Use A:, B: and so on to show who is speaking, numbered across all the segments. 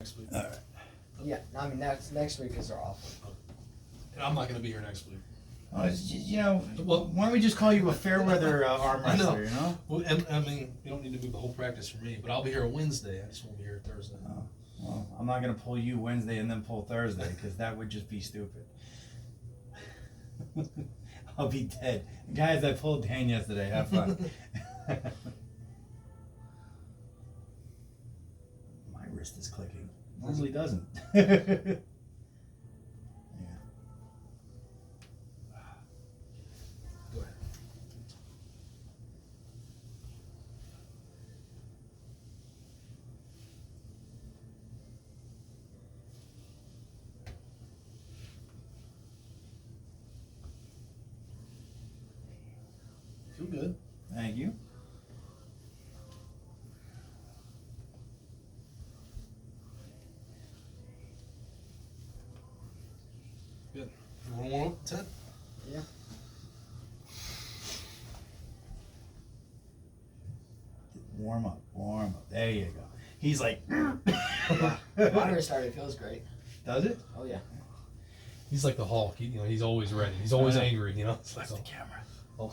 A: next week.
B: All right.
C: Yeah, I mean next week is off.
A: And I'm not going to be here next week.
B: Oh, it's just, you know,
A: Well,
B: why don't we just call you a fair weather arm
A: I know.
B: wrestler, you know?
A: Well, and, I mean, you don't need to move the whole practice for me, but I'll be here Wednesday. I just won't be here Thursday.
B: Oh, well, I'm not going to pull you Wednesday and then pull Thursday because that would just be stupid. I'll be dead. Guys, I pulled Dan yesterday. Have fun. My wrist is clicking. Normally doesn't. Yeah.
A: Go ahead. Feel good.
B: Thank you.
A: Good. You want to warm up, Ted?
C: Yeah.
B: Warm up. Warm up. There you go. He's like,
C: Yeah. My wrist already feels great.
B: does it?
C: Oh yeah.
A: He's like the Hulk. He's always ready. He's always
B: I know.
A: angry, It's
B: That's
A: like,
B: the camera.
A: oh.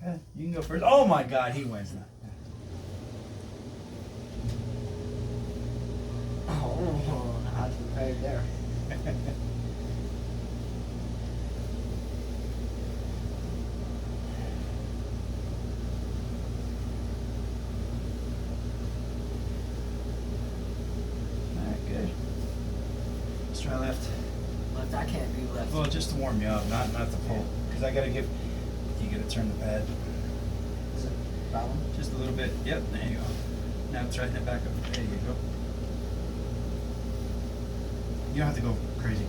B: Yeah, you can go first. Oh my God, he wins now.
C: Oh, I was prepared there.
B: Alright, good. Let's try left.
C: Left, I can't do left.
B: Well, just to warm you up, not to pull. Because I gotta give, you gotta turn the pad.
C: Is it problem?
B: Just a little bit. Yep, there you go. Now tighten it back up. There you go. You don't have to go crazy.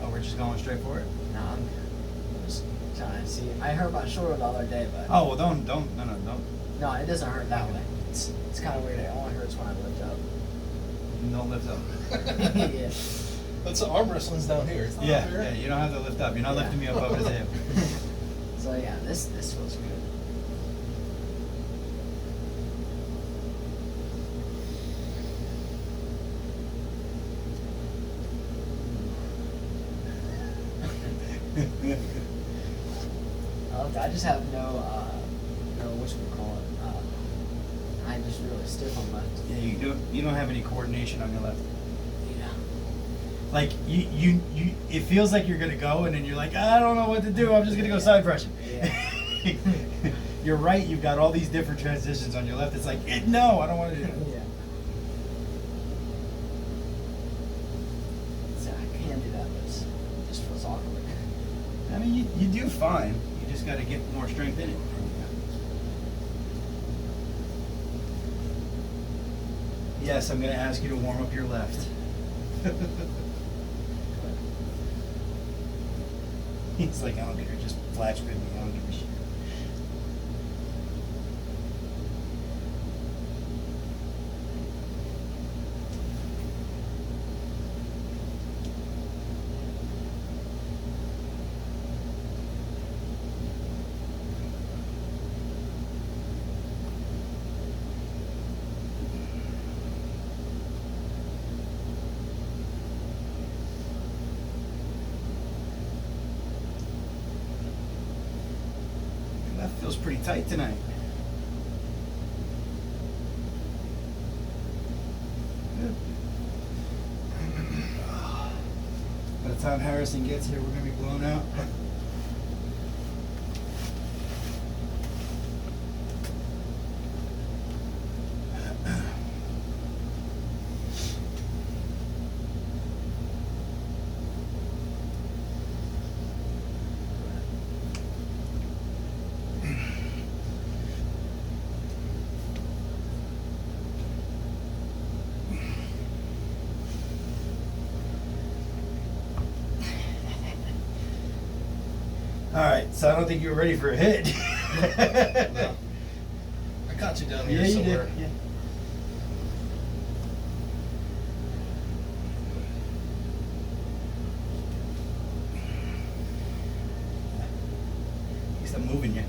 B: Oh, we're just going straight for it?
C: No, I'm just trying to see. I heard about shoulder the other day, but
B: Oh, well, don't.
C: no, it doesn't hurt that way. It's kind of weird. It only hurts when I lift up.
B: Don't lift up.
C: Yeah.
A: That's arm wrestling's down here. It's not
B: Yeah,
A: up here.
B: yeah, you don't have to lift up. You're not
C: Yeah.
B: lifting me up over the hip.
C: So yeah, this feels good. I just have no what you call it. I'm just really stiff on left.
B: Yeah, you don't have any coordination on your left.
C: Yeah.
B: Like you it feels like you're gonna go and then you're like, I don't know what to do, I'm just gonna go side pressing.
C: Yeah.
B: You're right, you've got all these different transitions on your left. It's like, no, I don't want to do that.
C: Yeah. So I can do that, but it just feels awkward.
B: I mean, you do fine. You just got to get more strength in it. Yes, I'm going to ask you to warm up your left. He's like, I don't care, just flat spin me, I don't give a shit. That feels pretty tight tonight. Good. By the time Harrison gets here, we're gonna be blown out. Alright, so I don't think you were ready for a hit.
A: No. I caught you down here
B: Yeah, you
A: somewhere.
B: did. Yeah. moving you.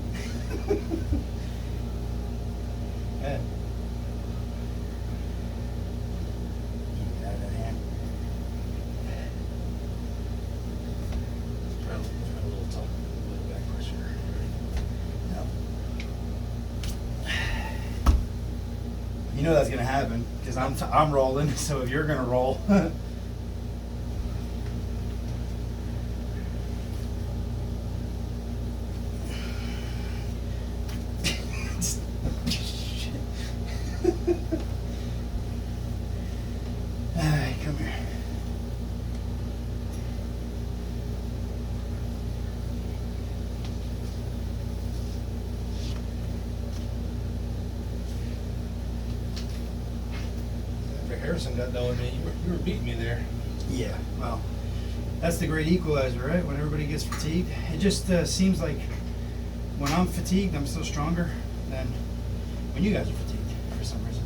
B: You know that's gonna happen because I'm rolling. So if you're gonna roll, all right, come here.
A: After Harrison got done with me, you were beating me there.
B: Yeah, well, that's the great equalizer, right? When everybody gets fatigued, it just seems like when I'm fatigued, I'm still stronger than when you guys are fatigued for some reason.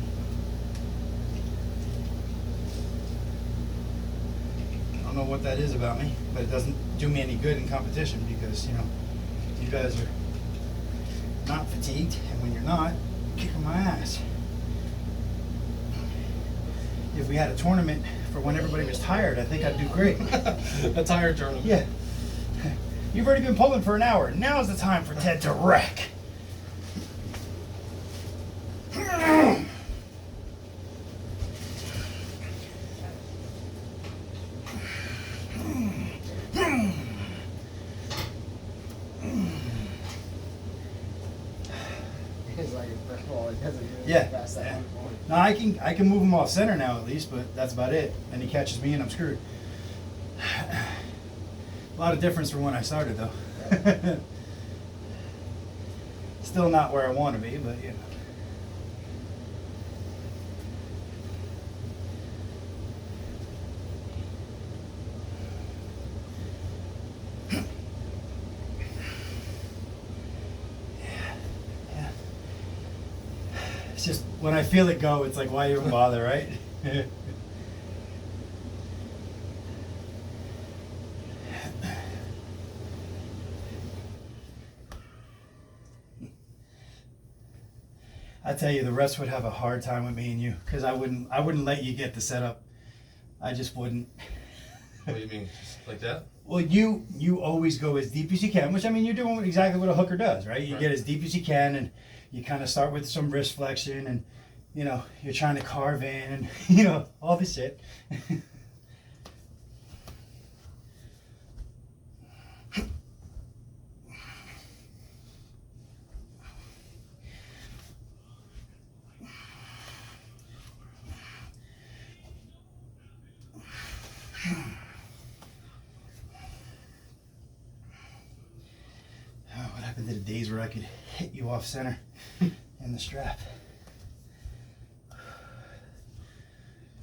B: I don't know what that is about me, but it doesn't do me any good in competition because, you know, you guys are not fatigued, and when you're not, you're kicking my ass. If we had a tournament for when everybody was tired, I think I'd do great.
A: A tire tournament.
B: Yeah. You've already been pulling for an hour. Now's the time for Ted to wreck.
C: It's like, well, it doesn't really
B: Yeah.
C: pass that
B: Yeah.
C: point.
B: No, I can move him off center now at least, but that's about it. And he catches me and I'm screwed. A lot of difference from when I started though. Still not where I want to be, but you know. Yeah. It's just when I feel it go, it's like, why even bother, right? I tell you, the rest would have a hard time with me and you, because I wouldn't let you get the setup. I just wouldn't.
A: What do you mean, just like that?
B: Well, you always go as deep as you can, which I mean you're doing exactly what a hooker does, right? You
A: Right.
B: get as deep as you can, and you kind of start with some wrist flexion, and you know you're trying to carve in, and you know all this shit. What happened to the days where I could hit you off center in the strap?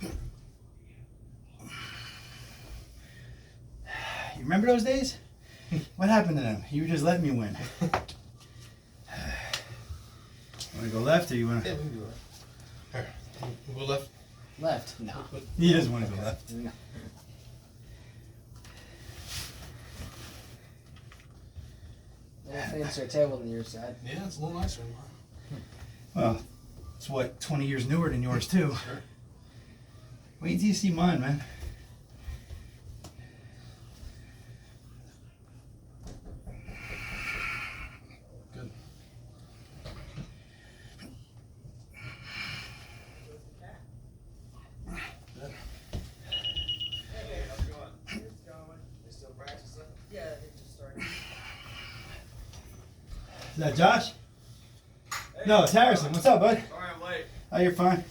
B: You remember those days? What happened to them? You were just letting me win. Want to go left or you want
A: Yeah,
B: to?
A: we can do that. Here, we'll go left.
C: Left? No.
B: He doesn't want to go left.
C: No. Little fancier table than your side.
A: Yeah, it's a little nicer than mine.
B: Well, it's what, 20 years newer than yours too.
A: Sure.
B: Wait till you see mine, man.
A: Good. Good.
B: Is that Josh? No, it's Harrison. What's up, bud?
D: Sorry I'm late.
B: Oh, you're fine.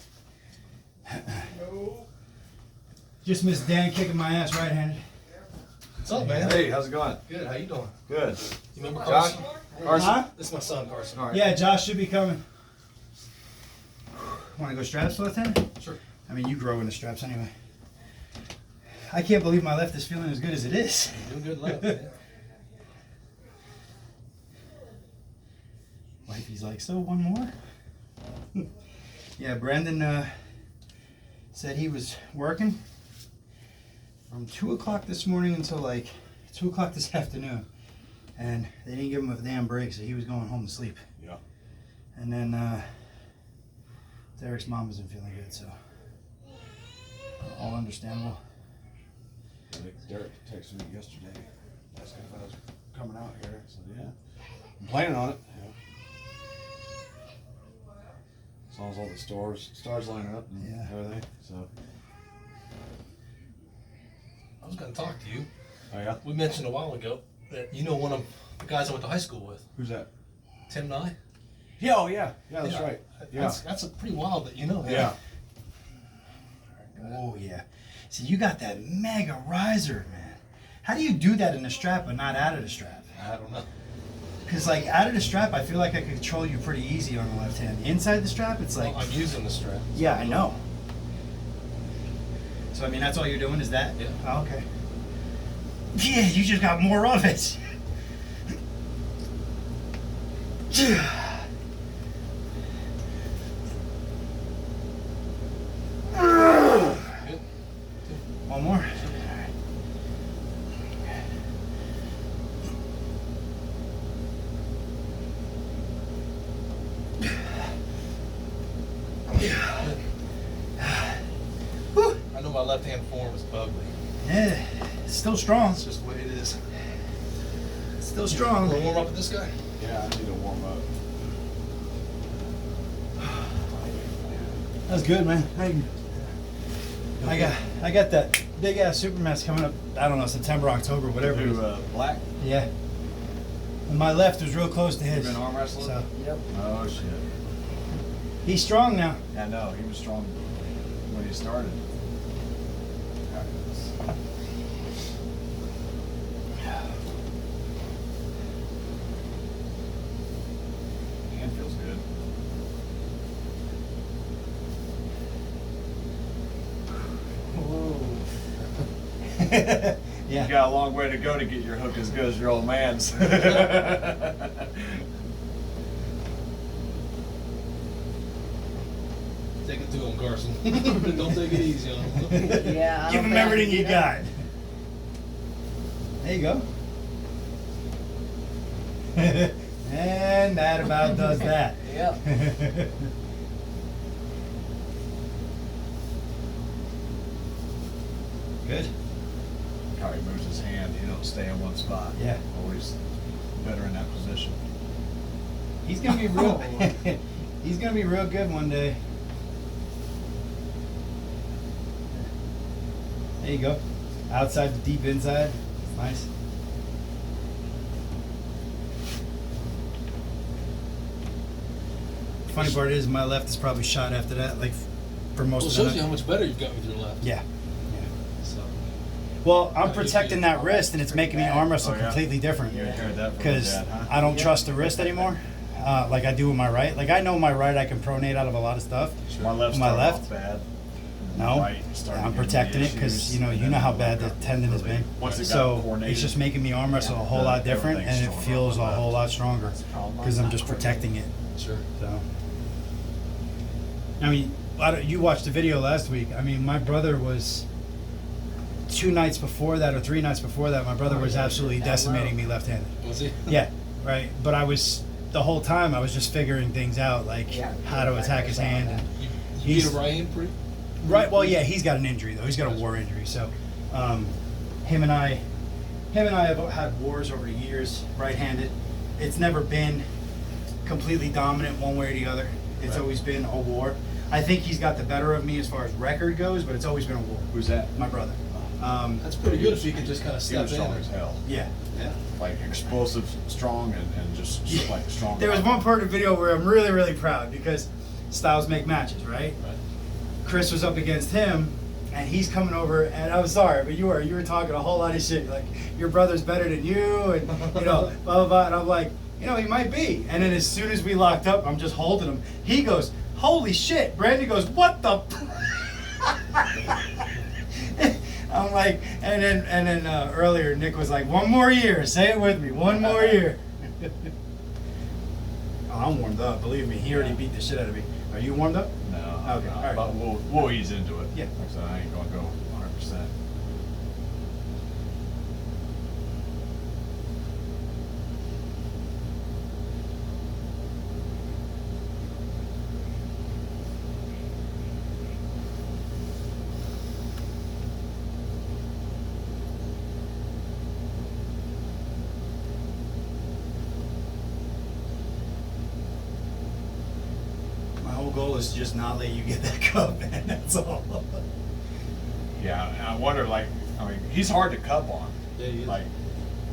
D: No.
B: Just missed Dan kicking my ass right-handed.
A: What's up, man?
D: Hey, how's it going?
A: Good, how you doing?
D: Good.
A: You remember
D: Josh?
A: Carson?
D: Carson?
B: Huh?
A: This is my son, Carson.
D: All right.
B: Yeah, Josh should be coming. Want to go straps, Lieutenant?
A: Sure.
B: I mean, you grow in the straps anyway. I can't believe my left is feeling as good as it is.
A: You're doing good left, man.
B: Wifey's like, so one more? Yeah, Brandon said he was working from 2 o'clock this morning until like 2 o'clock this afternoon. And they didn't give him a damn break, so he was going home to sleep.
D: Yeah.
B: And then Derek's mom wasn't feeling good, so all understandable.
D: Derek texted me yesterday asking if I was coming out here. I said, yeah. I'm planning on it. Yeah. So long as all the stars line up and
B: Yeah.
D: everything. So.
A: I was gonna talk to you.
D: Oh yeah.
A: We mentioned a while ago that you know one of the guys I went to high school with,
D: Who's that?
A: Tim Nye.
D: Yeah. Oh yeah. Yeah. That's right. Yeah.
A: That's a pretty wild that you know him.
D: Yeah.
B: Oh yeah. See, you got that mega riser, man. How do you do that in the strap but not out of the strap?
A: I don't know.
B: Because like out of the strap, I feel like I can control you pretty easy on the left hand. Inside the strap, it's like,
A: Well, I'm using the strap.
B: yeah, I know. So I mean, that's all you're doing is that?
A: Yeah.
B: Oh, okay. Yeah, you just got more of it.
A: Good.
B: One more. Whew.
A: I know my left hand form is ugly.
B: Yeah, it's still strong.
A: That's just the way it is.
B: Still strong.
A: Wanna warm up with this guy?
D: Yeah. I need to warm up.
B: That's good, man. I got that big ass Supermax coming up. I don't know, September, October, whatever. it is.
D: Do black.
B: Yeah. And my left was real close to
D: You
B: his.
D: been arm wrestling?
B: So
C: Yep.
D: Oh shit.
B: he's strong now.
D: Yeah, no, he was strong when he started. Hand feels good. You
B: Yeah.
D: got a long way to go to get your hook as good as your old man's.
A: Take it to him, Carson. Don't take it easy on him.
C: Yeah. I
B: Give
C: don't
B: him
C: think I
B: everything
C: can
B: you
C: do
B: got.
C: that.
B: There you go. And that about does that.
C: Yep.
B: Good.
D: How he moves his hand, he don't stay in one spot.
B: Yeah.
D: Always better in that position.
B: He's gonna be real. He's gonna be real good one day. There you go. Outside to deep inside. Nice. Funny part is my left is probably shot after that, like for most
A: Well, it
B: of
A: shows
B: the
A: you how
B: night.
A: much better you've got with your left.
B: Yeah.
A: So,
B: Well, I'm
A: Yeah,
B: protecting that wrist, and it's making me arm wrestle
D: Oh, yeah.
B: completely different.
D: You heard that from
B: Because
D: Dad, huh?
B: I don't
C: Yeah.
B: trust the wrist anymore, like I do with my right. Like I know my right, I can pronate out of a lot of stuff.
D: My left
B: My
D: started
B: left?
D: off bad.
B: No,
D: Right started
B: I'm
D: giving me
B: protecting it because
D: issues,
B: you know
D: and then
B: how
D: my
B: bad
D: left
B: the
D: got
B: tendon has
D: really-
B: been.
D: Once it got
B: So
D: coordinated,
B: it's just making me arm wrestle a whole
D: then
B: lot different,
D: everything's
B: and it
D: stronger
B: feels
D: on
B: a
D: my
B: whole
D: left.
B: lot stronger because I'm just protecting it.
A: sure.
B: So, I mean, you watched the video last week. I mean, my brother was 2 nights before that or 3 nights before that. My brother
C: Oh,
B: was
C: yeah,
B: absolutely
C: that
B: decimating
C: low.
B: me left-handed.
A: Was he?
B: Yeah, right. But I was the whole time I was just figuring things out, like
C: Yeah,
B: how to
C: I
B: attack his
C: saw
B: hand.
C: that.
B: And,
A: You
B: He's-
A: beat a right hand pretty?
B: right. Well, yeah, he's got an injury though. He's got a war injury. So, him and I have had wars over the years, right-handed. It's never been completely dominant one way or the other. It's
D: Right.
B: always been a war. I think he's got the better of me as far as record goes, but it's always been a war.
D: Who's that?
B: My brother.
A: That's pretty good if you can just kind of
D: He
A: step
D: was
A: in.
D: strong as hell.
B: Yeah. Yeah.
D: Like explosive, strong, and just like strong.
B: There was one part of the video where I'm really, really proud because styles make matches, right?
A: Right.
B: Chris was up against him, and he's coming over, and I'm sorry, but you were talking a whole lot of shit, like your brother's better than you, and you know, blah blah blah. And I'm like, you know, he might be. And then as soon as we locked up, I'm just holding him. He goes, "Holy shit!" Brandon goes, "What the?" I'm like, and then earlier Nick was like, "1 more year, say it with me, 1 more year." Oh, I'm warmed up. Believe me, he already beat the shit out of me. Are you warmed up?
D: No.
B: Okay,
D: no,
B: all right.
D: But we'll ease into it.
B: Yeah.
D: Like I said, I ain't gonna go 100%.
B: My whole goal is to just not let you get that cup, man. That's all.
D: Yeah, and I wonder, like, I mean, he's hard to cup on.
A: Yeah, he is.
D: Like,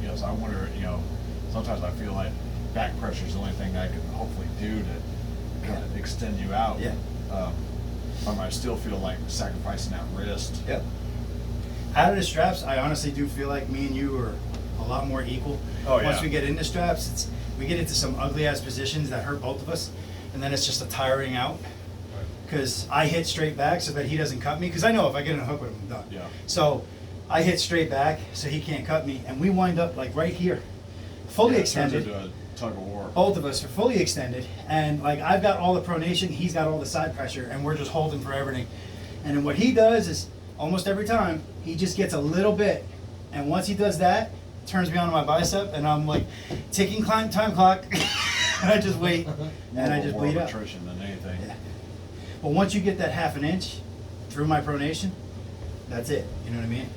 D: you know, so I wonder, you know, sometimes I feel like back pressure is the only thing I can hopefully do to kind of extend you out.
B: Yeah.
D: I still feel like sacrificing that wrist.
B: Yep. Out of the straps, I honestly do feel like me and you are a lot more equal.
D: Oh, yeah.
B: Once we get into straps, we get into some ugly ass positions that hurt both of us, and then it's just a tiring out. Because I hit straight back so that he doesn't cut me. Because I know if I get in a hook with him, I'm done.
D: Yeah.
B: So I hit straight back so he can't cut me, and we wind up like right here, fully
D: Yeah, it turns
B: extended.
D: into a tug of war.
B: Both of us are fully extended, and like I've got all the pronation, he's got all the side pressure, and we're just holding for everything. And then what he does is almost every time he just gets a little bit, and once he does that, turns me on to my bicep, and I'm like ticking time clock, and I just wait, and I just
D: More
B: bleed
D: of
B: out.
D: attrition than anything.
B: Yeah. But once you get that half an inch through my pronation, that's it. You know what I mean?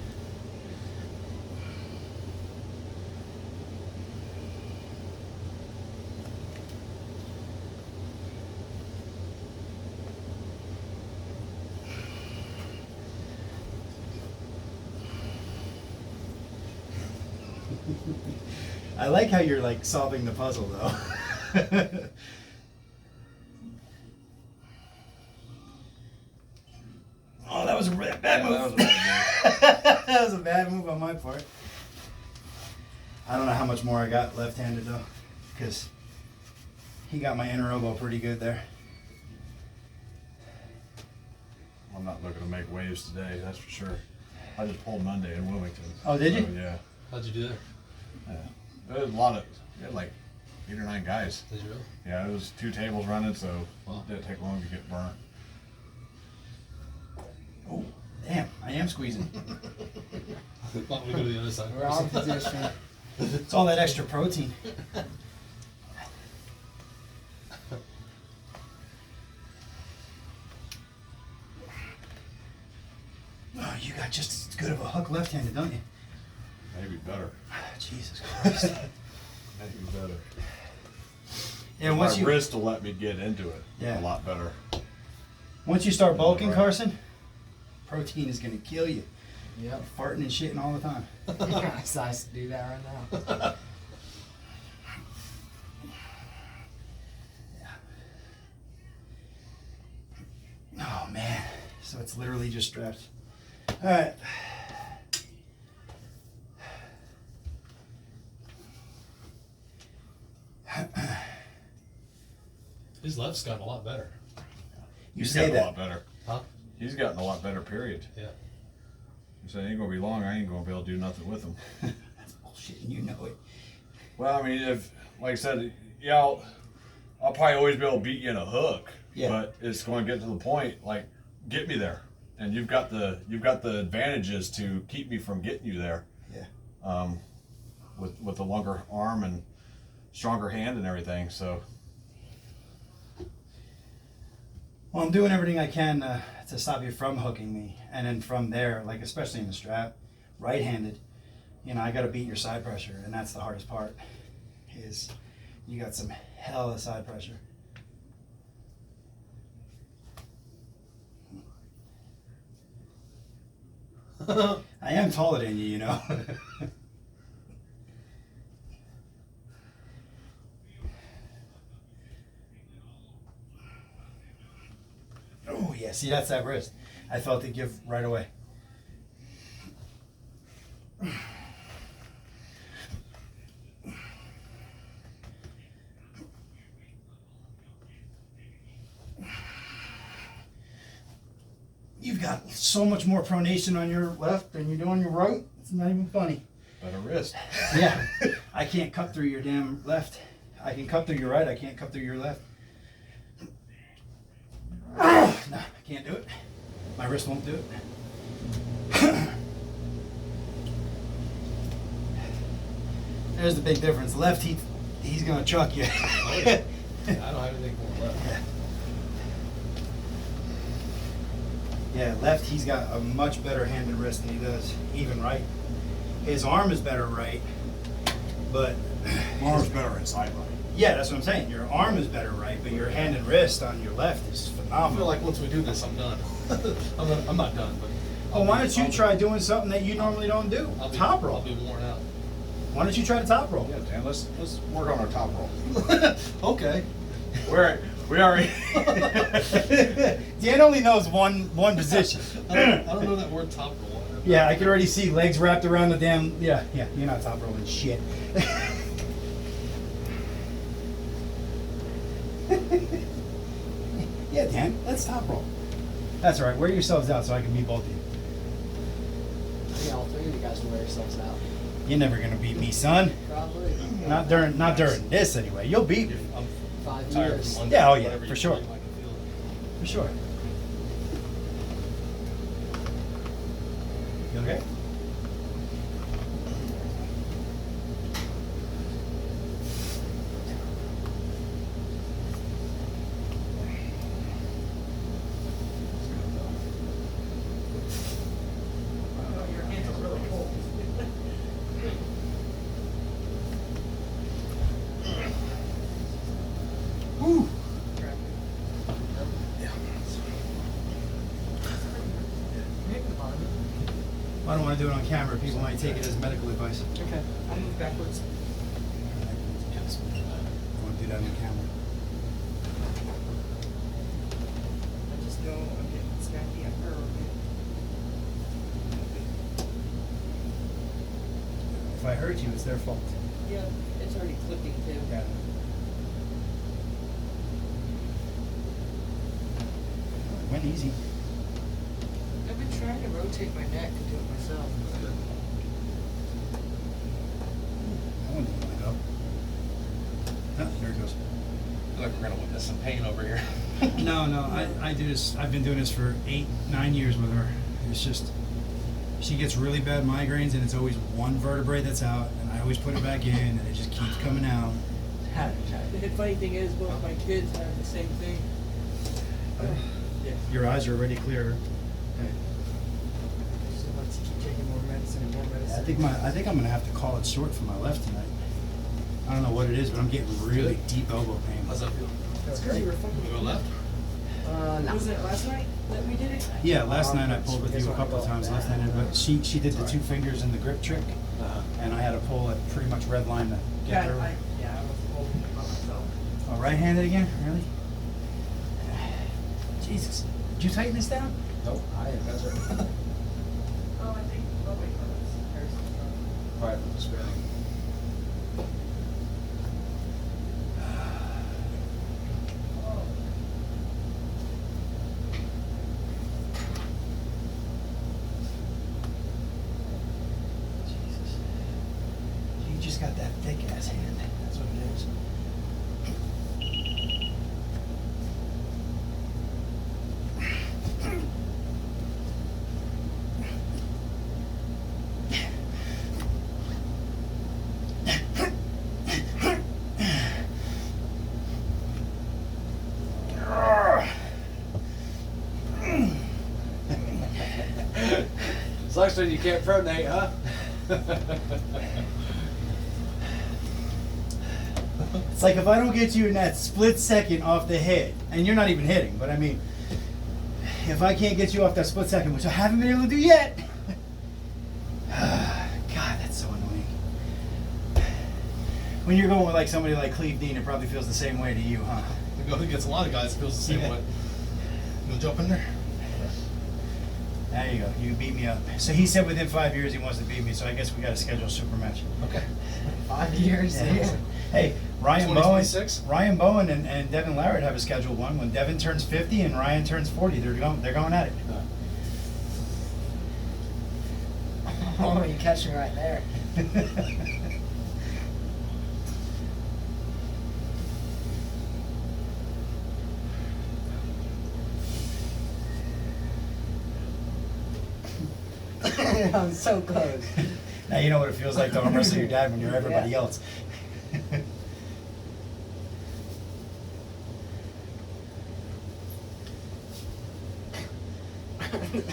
B: I like how you're like solving the puzzle though. Oh, that was a bad
D: Yeah,
B: move.
D: that was a bad
B: That was a bad move on my part. I don't know how much more I got left-handed though, because he got my inner elbow pretty good there.
D: I'm not looking to make waves today, that's for sure. I just pulled Monday in Wilmington.
B: Oh, did you?
D: So, yeah.
A: How'd you do there?
D: Yeah. There was a lot of, we had like 8 or 9 guys.
A: Did you really?
D: Yeah, it was 2 tables running, so
A: Wow.
D: it didn't take long to get burnt.
B: Oh, damn! I am squeezing.
A: Why don't we go to the other side?
C: We're on position.
B: It's all that extra protein. Oh, you got just as good of a hook left-handed, don't you?
D: Maybe better.
B: Jesus Christ.
D: Maybe better.
B: Yeah, once
D: My
B: you
D: wrist will let me get into it
B: Yeah.
D: a lot better.
B: once you start bulking,
D: Right.
B: Carson, protein is gonna kill you.
C: Yep.
B: Farting and shitting all the time.
C: It's nice to do that right now.
B: Oh man, so it's literally just straps. All right.
A: His left's gotten a lot better.
B: You
D: He's
B: say
D: gotten a lot
B: that.
D: better.
A: Huh?
D: He's gotten a lot better, period.
A: Yeah.
D: He said, ain't gonna be long, I ain't gonna be able to do nothing with him.
B: That's bullshit, and you know it.
D: Well, I mean, if, like I said, yeah, I'll probably always be able to beat you in a hook.
B: Yeah.
D: But it's going to get to the point, like, get me there, and you've got the advantages to keep me from getting you there.
B: Yeah.
D: With a longer arm and stronger hand and everything. So
B: Well, I'm doing everything I can to stop you from hooking me, and then from there, like especially in the strap, right-handed, you know, I got to beat your side pressure, and that's the hardest part. Is you got some hella side pressure. I am taller than you, you know. Oh yeah, see that's that wrist. I felt it give right away. You've got so much more pronation on your left than you do on your right. It's not even funny.
D: better wrist.
B: Yeah, I can't cut through your damn left. I can cut through your right. I can't cut through your left. No, I can't do it. My wrist won't do it. There's the big difference. Left, he's gonna chuck you.
A: Oh, yeah. I don't have anything more left.
B: Yeah, left, he's got a much better hand and wrist than he does even right. His arm is better right, but
D: Arm's better inside right.
B: Yeah, that's what I'm saying. Your arm is better, right? But your hand and wrist on your left is
A: I feel
B: phenomenal.
A: like once we do this, I'm done. I'm not done, but.
B: Well, why don't you
A: I'll be-
B: try doing something that you normally don't do?
A: I'll be-
B: Top
A: I'll
B: roll.
A: be worn out.
B: Why don't you try the top roll?
D: Yeah, Dan, let's work on our top roll.
A: Okay.
D: We already.
B: Dan only knows one position.
A: I don't know that word top roll.
B: Yeah, I can already see legs wrapped around the damn. Yeah, you're not top rolling shit. Yeah, Dan, let's top roll. That's all right. Wear yourselves out so I can beat both of you.
C: Yeah, all three of you guys will wear yourselves out.
B: You're never gonna beat me, son.
C: Probably.
B: Not during this anyway. You'll beat me
A: I'm
C: 5
A: tired
C: years.
A: from Monday,
B: Yeah, oh yeah,
A: whatever
B: for
A: you
B: sure.
A: feel like, I can feel it.
B: for sure. You okay?
E: Your hands are really cold.
B: Whew. I don't want to do it on camera. People might take it as medical advice.
E: Okay, I'll move backwards.
B: I want to do that on camera.
E: I just know I'm getting snappy at her.
B: If I hurt you, it's their fault.
E: Yeah, it's already clipping too.
B: Yeah. Went easy.
E: I've been trying to rotate my neck to do it myself.
B: That one didn't want to go. Oh, there it goes.
A: I feel like we're gonna witness some pain over here.
B: No, I do this. I've been doing this for 8-9 years with her. It's just she gets really bad migraines, and it's always one vertebrae that's out, and I always put it back in, and it just keeps coming out.
E: The funny thing is, both my kids have the same thing. Yeah.
B: Your eyes are already clear.
E: So let's keep taking more medicine and more medicine.
B: I think I'm gonna have to call it short for my left tonight. I don't know what it is, but I'm getting really deep elbow pain.
A: How's that feel?
E: That's because you were fucking.
A: You go left?
C: No.
E: Was it last night that we did it?
B: Yeah, last night I pulled with you a couple of times left-handed, but she did the two fingers in the grip trick, and I had to pull at pretty much red line to get through.
E: Yeah, I was holding it by myself.
B: Oh, right-handed again? Really? Jesus. Did you tighten this down?
D: Nope, I ain't got it.
E: Oh, I think, oh wait, no, that's Harrison's.
D: Right, spinning.
B: Jesus. You just got that thick-ass hand. That's what it is.
D: Sucks when you can't pronate, huh?
B: It's like if I don't get you in that split second off the hit, and you're not even hitting, but I mean, if I can't get you off that split second, which I haven't been able to do yet, God, that's so annoying. When you're going with like somebody like Cleve Dean, it probably feels the same way to you, huh?
A: I go against a lot of guys, it feels the same
B: Yeah.
A: way. You jump in there?
B: There you go. You beat me up. So he said within 5 years he wants to beat me. So I guess we got to schedule a super match.
A: Okay.
C: 5 years.
B: Yeah. Hey, Ryan
A: 2026?
B: Bowen and Devin Larrett have a scheduled one. When Devin turns 50 and Ryan turns 40, they're going at it.
C: Oh, you catch me right there. I'm so close.
B: Now you know what it feels like to arm wrestle your dad when you're everybody
C: Yeah.
B: else.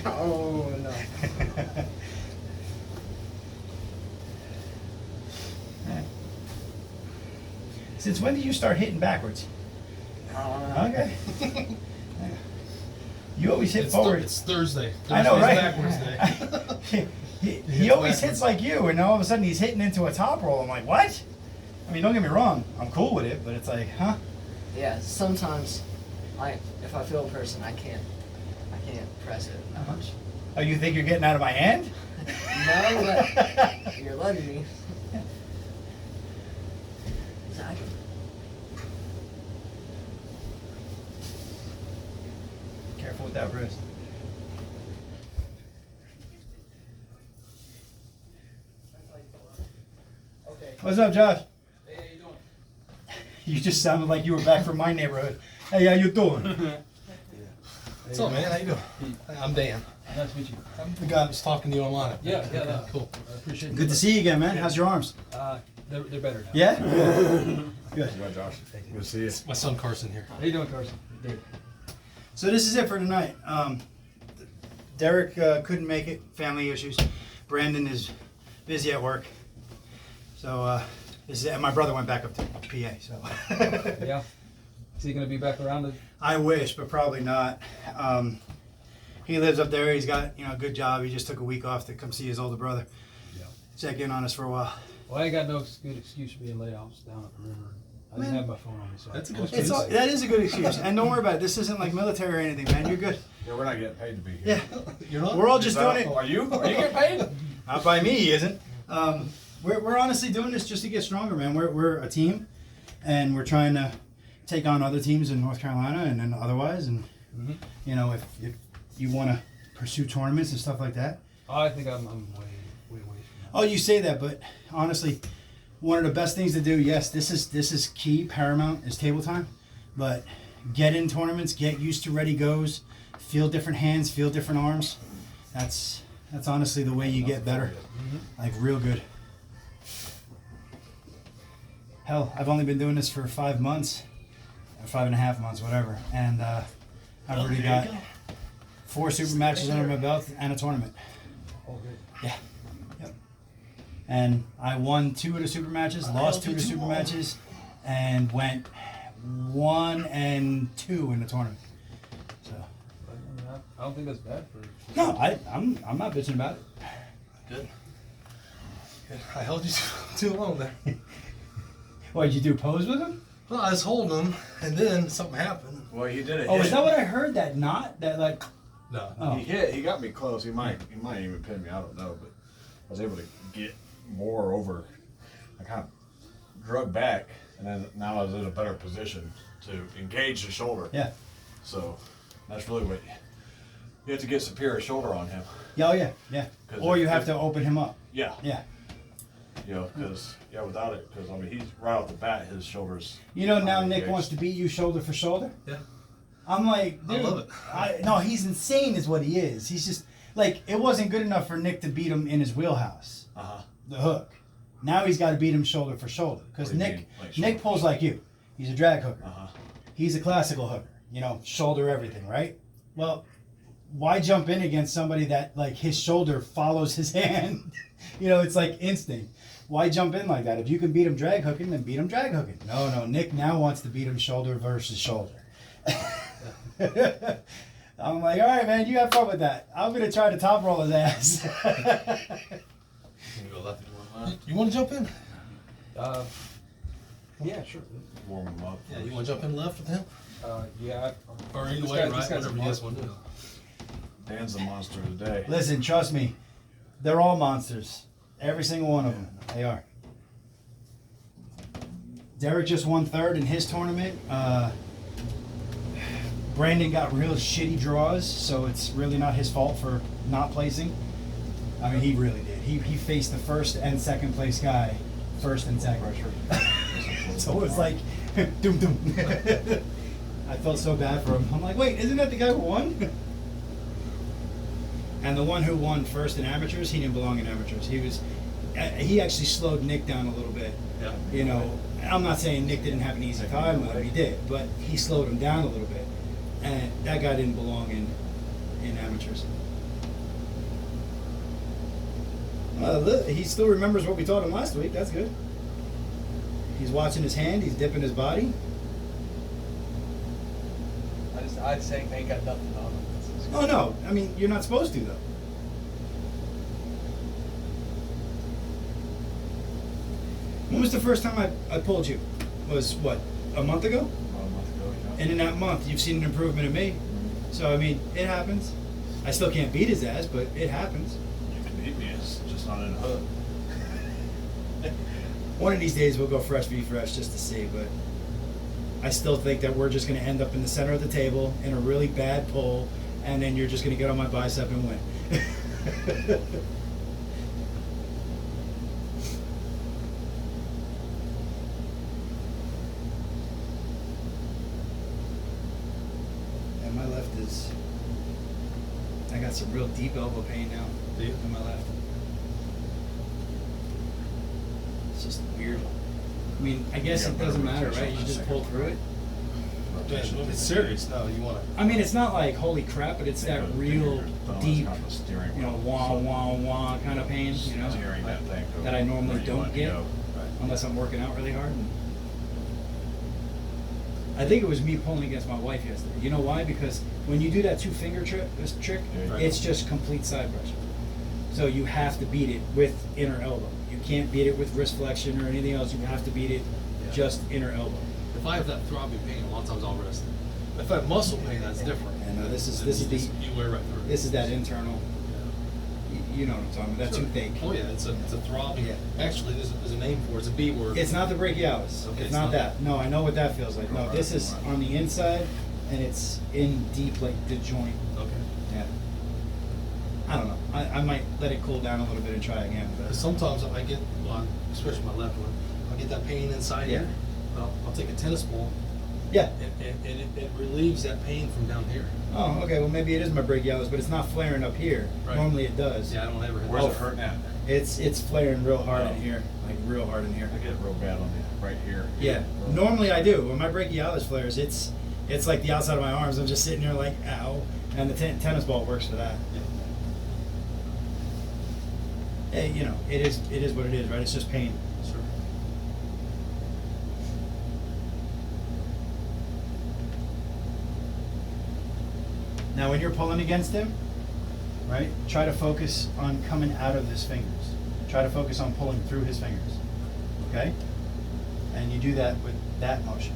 C: Oh no.
B: Since when did you start hitting backwards? Okay. You always hit forward.
A: It's Thursday.
B: I know, right?
A: Backwards day.
B: he always hits like you, and all of a sudden he's hitting into a top roll. I'm like, what? I mean, don't get me wrong. I'm cool with it, but it's like, huh?
C: Yeah, sometimes, if I feel a person, I can't press it that much.
B: Oh, you think you're getting out of my hand?
C: No, but you're letting me. Exactly.
B: Careful with that wrist. What's up, Josh?
A: Hey, how you doing?
B: You just sounded like you were back from my neighborhood. Hey, how you doing?
A: What's up, man? How you doing? I'm Dan.
B: Nice to meet you.
A: I'm the guy that was talking to you online.
E: Yeah,
A: Okay,
E: yeah.
A: cool. I appreciate it.
B: Good to see you again, man. How's your arms?
E: They're better now.
B: Yeah? Good.
D: Good, Josh. Good to see you.
A: My son Carson here.
E: How you doing, Carson? Good.
B: So this is it for tonight. Derek couldn't make it, family issues. Brandon is busy at work. So this is it. And my brother went back up to PA. So
E: Yeah. Is he gonna be back around?
B: I wish, but probably not. He lives up there. He's got a good job. He just took a week off to come see his older brother.
E: Yeah.
B: Check in on us for a while.
E: Well, I ain't got no good excuse for being late. I was down at the river. I didn't have my phone on me, so
A: That's a
E: I
A: good
E: was
A: excuse.
B: It's that is a good excuse. And don't worry about it. This isn't like military or anything, man. You're good.
D: Yeah, we're not getting paid to be here.
B: Yeah.
A: You're not?
B: We're all just doing it.
D: Are you? Are you getting paid?
B: Not by me, he isn't. We're honestly doing this just to get stronger, man. We're a team, and we're trying to take on other teams in North Carolina and then otherwise. And if you want to pursue tournaments and stuff like that.
E: I think I'm way away from that.
B: Oh, you say that, but honestly, one of the best things to do. Yes, this is key. Paramount is table time, but get in tournaments, get used to ready goes, feel different hands, feel different arms. That's honestly the way you get better, like real good. Hell, I've only been doing this for 5 months, or 5.5 months, whatever, and I've already got 4 super matches under my belt and a tournament.
E: Oh, good.
B: Yeah. Yep. And I won 2 of the super matches, lost 2 of the super matches, and went 1 and 2 in the tournament. So
E: I don't think that's bad for.
B: no, I'm not bitching about it.
A: Good. I held you too long there.
B: What, did you do pose with him?
A: Well, I was holding him, and then something happened.
D: Well, you did it.
B: Oh, is that what I heard? That knot? That like.
A: No.
B: Oh.
D: He got me close. He might even pin me. I don't know, but I was able to get more over. I kind of drug back, and then now I was in a better position to engage the shoulder.
B: Yeah.
D: So that's really what you have to get superior shoulder on him.
B: Yeah. Oh yeah. Yeah.
D: 'Cause
B: Or you
D: if-
B: have to open him up.
D: Yeah.
B: Yeah.
D: Because without it, because I mean he's right off the bat, his shoulders.
B: You know now
D: are
B: Nick
D: engaged.
B: wants to beat you shoulder for shoulder.
A: Yeah.
B: I'm like,
A: I
B: dude,
A: love it.
B: No, he's insane, is what he is. He's just like, it wasn't good enough for Nick to beat him in his wheelhouse, the hook. Now he's got to beat him shoulder for shoulder because
D: What do you
B: Nick
D: mean, like shoulder
B: Nick
D: for
B: pulls
D: shoulder?
B: like you. He's a drag hooker.
D: Uh huh.
B: He's a classical hooker. Shoulder everything, right? Well, why jump in against somebody that like his shoulder follows his hand? It's like instinct. Why jump in like that? If you can beat him drag hooking, then beat him drag hooking. No, Nick now wants to beat him shoulder versus shoulder. I'm like, all right, man, you have fun with that. I'm gonna try to top roll his ass.
A: Can you go left and right? You want to jump in?
E: Yeah, sure.
D: Warm him up.
A: Yeah. You want to jump in left with him?
E: Yeah.
A: Or either
E: This
A: way,
E: guy-
A: right?
E: this guy's
A: Whatever
E: a
A: you guys want to do.
D: Dan's the monster today.
B: Listen, trust me, they're all monsters. Every single one of them. They are. Derek just won 3rd in his tournament. Brandon got real shitty draws, so it's really not his fault for not placing. I mean, he really did. He faced the 1st and 2nd place guy, 1st and 2nd. So it was like, doom doom. I felt so bad for him. I'm like, wait, isn't that the guy who won? And the one who won 1st in amateurs, he didn't belong in amateurs. He actually slowed Nick down a little bit.
A: Yeah.
B: I'm not saying Nick didn't have an easy time with him, he did, but he slowed him down a little bit. And that guy didn't belong in amateurs. Look, he still remembers what we taught him last week. That's good. He's watching his hand. He's dipping his body.
E: I'd say ain't got nothing on him.
B: Oh no! I mean, you're not supposed to though. When was the first time I pulled you? Was what, a month ago?
D: About a month ago, yeah.
B: And in that month, you've seen an improvement in me. So I mean, it happens. I still can't beat his ass, but it happens.
D: You can beat me, it's just not in a hood.
B: One of these days, we'll go fresh v fresh just to see, but I still think that we're just going to end up in the center of the table in a really bad pull, and then you're just going to get on my bicep and win. And my left is, I got some real deep elbow pain now.
A: Do you?
B: In my left. It's just weird. I mean, I guess
D: Yeah,
B: it doesn't
D: better
B: matter,
D: rotation
B: right?
D: on
B: You
D: that
B: just
D: second
B: pull through it.
D: Rotation.
A: It's serious. No, you want to.
B: I mean, it's not like holy crap, but it's that real deep, you know, wah wah wah kind of pain, you know,
D: Steering that thing to
B: that I normally
D: where you
B: don't
D: want to
B: get
D: go.
B: unless I'm working out really hard. I think it was me pulling against my wife yesterday. You know why? Because when you do that two-finger trick,
D: Yeah.
B: it's just complete side pressure. So you have to beat it with inner elbow. You can't beat it with wrist flexion or anything else. You have to beat it just inner elbow.
A: If I have that throbbing pain, a lot of times I'll rest it. If I have muscle pain, that's different.
B: And this is
A: Then
B: the
A: you wear right through.
B: this is that internal. You know what I'm talking about? That
A: Sure.
B: toothache.
A: Oh yeah, it's a throbbing.
B: Yeah.
A: Actually, there's a name for it. It's a B word.
B: It's not the brachialis.
A: Okay,
B: it's
A: it's
B: not
A: not
B: that. No, I know what that feels like. No,
D: Right,
B: this is
D: right.
B: on the inside, and it's in deep, like the joint.
A: Okay.
B: Yeah. I don't know. I might let it cool down a little bit and try again. But
A: Because sometimes I get, well, especially my left one, I get that pain inside
B: Yeah.
A: here. I'll take a tennis ball,
B: yeah.
A: and it relieves that pain from down here.
B: Oh, okay. Well, maybe it is my brachialis, but it's not flaring up here.
A: Right.
B: Normally it does.
A: Yeah, I don't ever.
D: Where's it hurting at?
B: It's flaring real hard in
D: Oh.
B: here, like real hard in here.
D: I get it real bad on the right here.
B: Yeah. Normally I do. When my brachialis flares, it's like the outside of my arms. I'm just sitting there like, ow. And the tennis ball works for that. Hey, you know, it is what it is, right? It's just pain.
A: Sure.
B: Now, when you're pulling against him, right, try to focus on coming out of his fingers. Try to focus on pulling through his fingers, okay? And you do that with that motion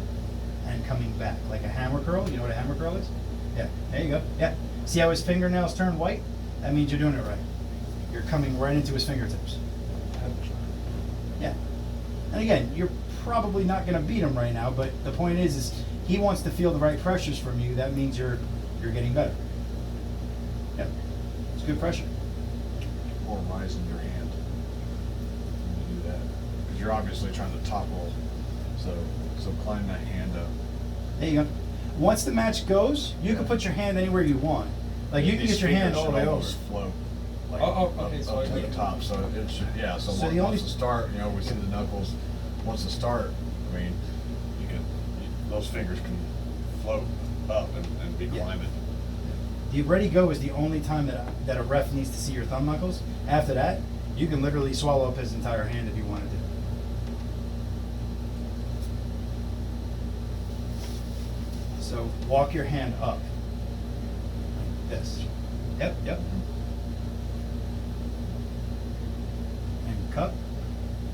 B: and coming back, like a hammer curl. You know what a hammer curl is? Yeah, there you go. Yeah. See how his fingernails turn white? That means you're doing it right. You're coming right into his fingertips. Yeah. And again, you're probably not going to beat him right now, but the point is he wants to feel the right pressures from you. That means you're getting better. Yep. It's good pressure.
D: Or rise in your hand when you do that. Because you're obviously trying to topple. So climb that hand up.
B: There you go. Once the match goes, you can put your hand anywhere you want. Like you can
D: These
B: get your hand
D: fingers
B: all the way
D: should
B: over.
D: almost float. Like
E: Oh, okay,
D: up,
E: so
D: up
E: I
D: to the
E: get it.
D: top, so it should, yeah, so
B: So
D: once
B: the only-
D: the start, you know, we see the knuckles, once the start, I mean, those fingers can float up and be
B: Yeah.
D: climbing.
B: The ready go is the only time that a ref needs to see your thumb knuckles. After that, you can literally swallow up his entire hand if you wanted to. So walk your hand up. Like this. Yep, yep. And cup.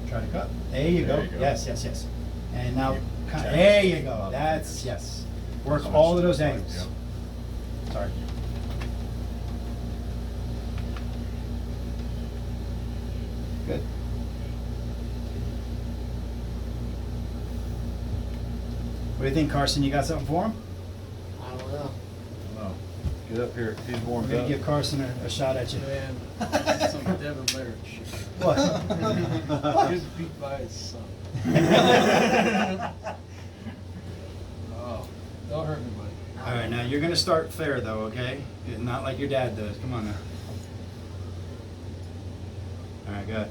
B: Try to cup. There you go.
D: There you go.
B: Yes, yes, yes. And now,
D: You
B: cut.
D: tap
B: There you
D: it
B: go.
D: above the
B: That's,
D: fingers.
B: yes. Work
D: Switch
B: all
D: to
B: of those
D: the right,
B: angles.
D: yep.
B: Sorry. Good. What do you think, Carson? You got something for him?
C: I don't know.
D: No, get up here, he's
B: We're
D: warmed
B: gonna
D: up.
B: give Carson a shot at you.
E: Man, some Devin Blair shit.
B: What?
E: He was beat by his son. Oh, don't hurt me, buddy.
B: All right, now you're gonna start fair though, okay? Not like your dad does. Come on now. All right, good.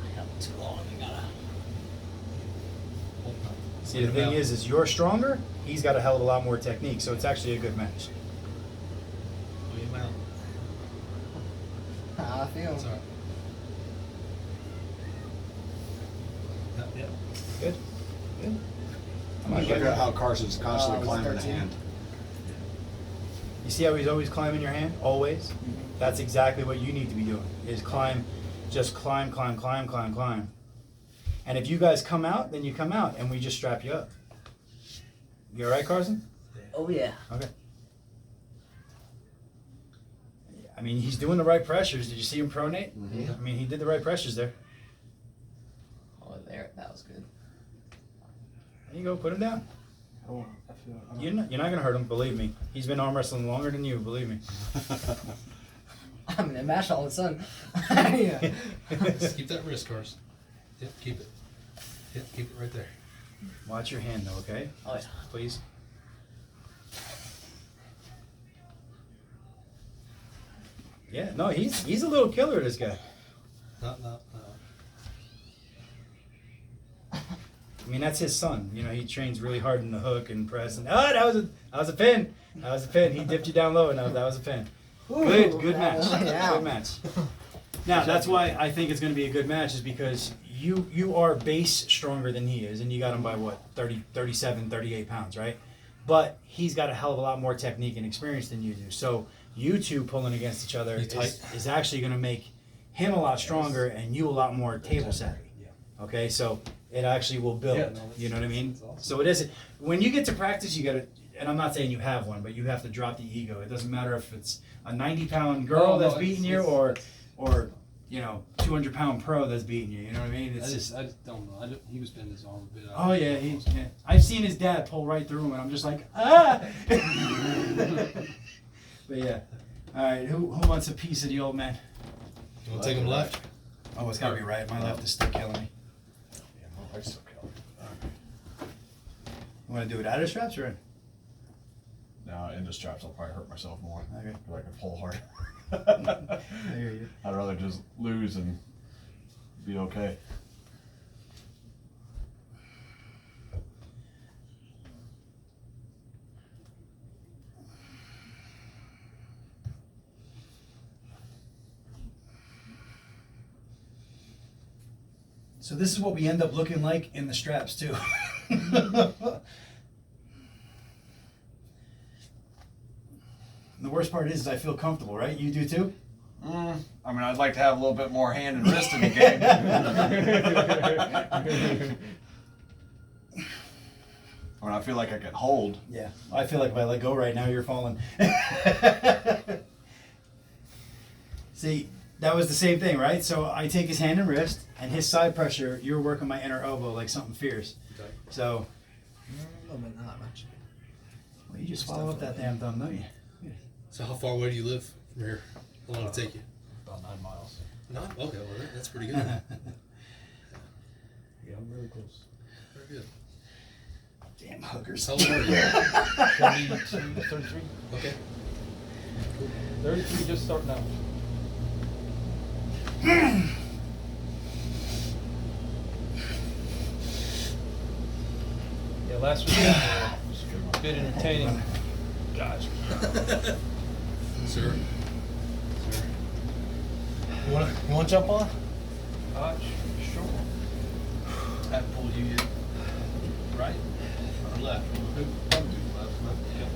A: I held too long. I gotta.
B: See, the thing is you're stronger. He's got a hell of a lot more technique, so it's actually a good match.
A: Leave him out.
C: I feel.
A: It's all right. Yep.
B: Good. Good.
D: Look at how Carson's constantly
C: it was
D: climbing the
C: 13.
D: hand.
B: You see how he's always climbing your hand? Always? That's exactly what you need to be doing, is climb, just climb, climb, climb, climb, climb. And if you guys come out, then you come out, and we just strap you up. You all right, Carson?
C: Oh yeah.
B: Okay. I mean, he's doing the right pressures. Did you see him pronate?
C: Yeah.
B: I mean, he did the right pressures there.
C: Oh, there. That was good.
B: There you go. Put him down.
F: Oh, I feel.
B: You're not gonna hurt him. Believe me. He's been arm wrestling longer than you. Believe me.
C: I'm in a match all of a sudden. Yeah.
A: Just keep that wrist, Carson. Yep, keep it. Yep, keep it right there.
B: Watch your hand, though. Okay.
C: Oh yeah.
B: Please. Yeah. No, he's a little killer. This guy.
A: No.
B: I mean, that's his son. You know, he trains really hard in the hook and press. And that was a pin. That was a pin. He dipped you down low enough. That was a pin. Good match.
C: Yeah.
B: Good match. Now that's why I think it's going to be a good match, is because you are base stronger than he is, and you got him by what 30, 37, 38 pounds, right? But he's got a hell of a lot more technique and experience than you do. So you two pulling against each other is actually going to make him a lot stronger and you a lot more table savvy. Okay, so it actually will build.
A: Yeah, no, that's-
B: You know what I mean?
A: that's awesome.
B: So it isn't. When you get to practice, you got to. And I'm not saying you have one, but you have to drop the ego. It doesn't matter if it's a 90-pound girl
A: No,
B: that's
A: it's-
B: beating you,
A: it's-
B: or 200-pound pro that's beating you. You know what I mean? It's
F: I just don't know. He was bending his arm a bit.
B: Oh yeah, yeah. I've seen his dad pull right through him, and I'm just like, ah. But yeah. All right, who wants a piece of the old man?
A: You want to take him left?
B: Oh, it's gotta be right. My left is still killing me.
D: Yeah, my wife's still killing.
B: You want to do it out of straps or in?
D: Now in the straps, I'll probably hurt myself more.
B: Okay.
D: If I can pull hard.
B: I hear you.
D: I'd rather just lose and be okay.
B: So this is what we end up looking like in the straps too. The worst part is I feel comfortable, right? You do too?
D: I mean, I'd like to have a little bit more hand and wrist in the game. When I feel like I can hold.
B: Yeah. I feel like if I let go right now, you're falling. See, that was the same thing, right? So I take his hand and wrist, and his side pressure, you're working my inner elbow like something fierce.
A: Okay.
B: So,
C: A little bit, not much.
B: well, you just swallow up that damn thumb, don't you?
A: So how far away do you live from here? How long did it take you?
F: About 9 miles.
A: No? Okay, well that's pretty good.
F: Yeah, I'm really close.
A: Very good.
B: Damn hookers.
A: How old are you?
F: 32, 33.
A: Okay.
F: 33 just starting out. Yeah, last weekend was a bit entertaining. Gosh.
A: Sir. You want to jump on?
F: Sure.
A: I haven't pulled you yet. Right? Or left?
F: Probably left. Yeah.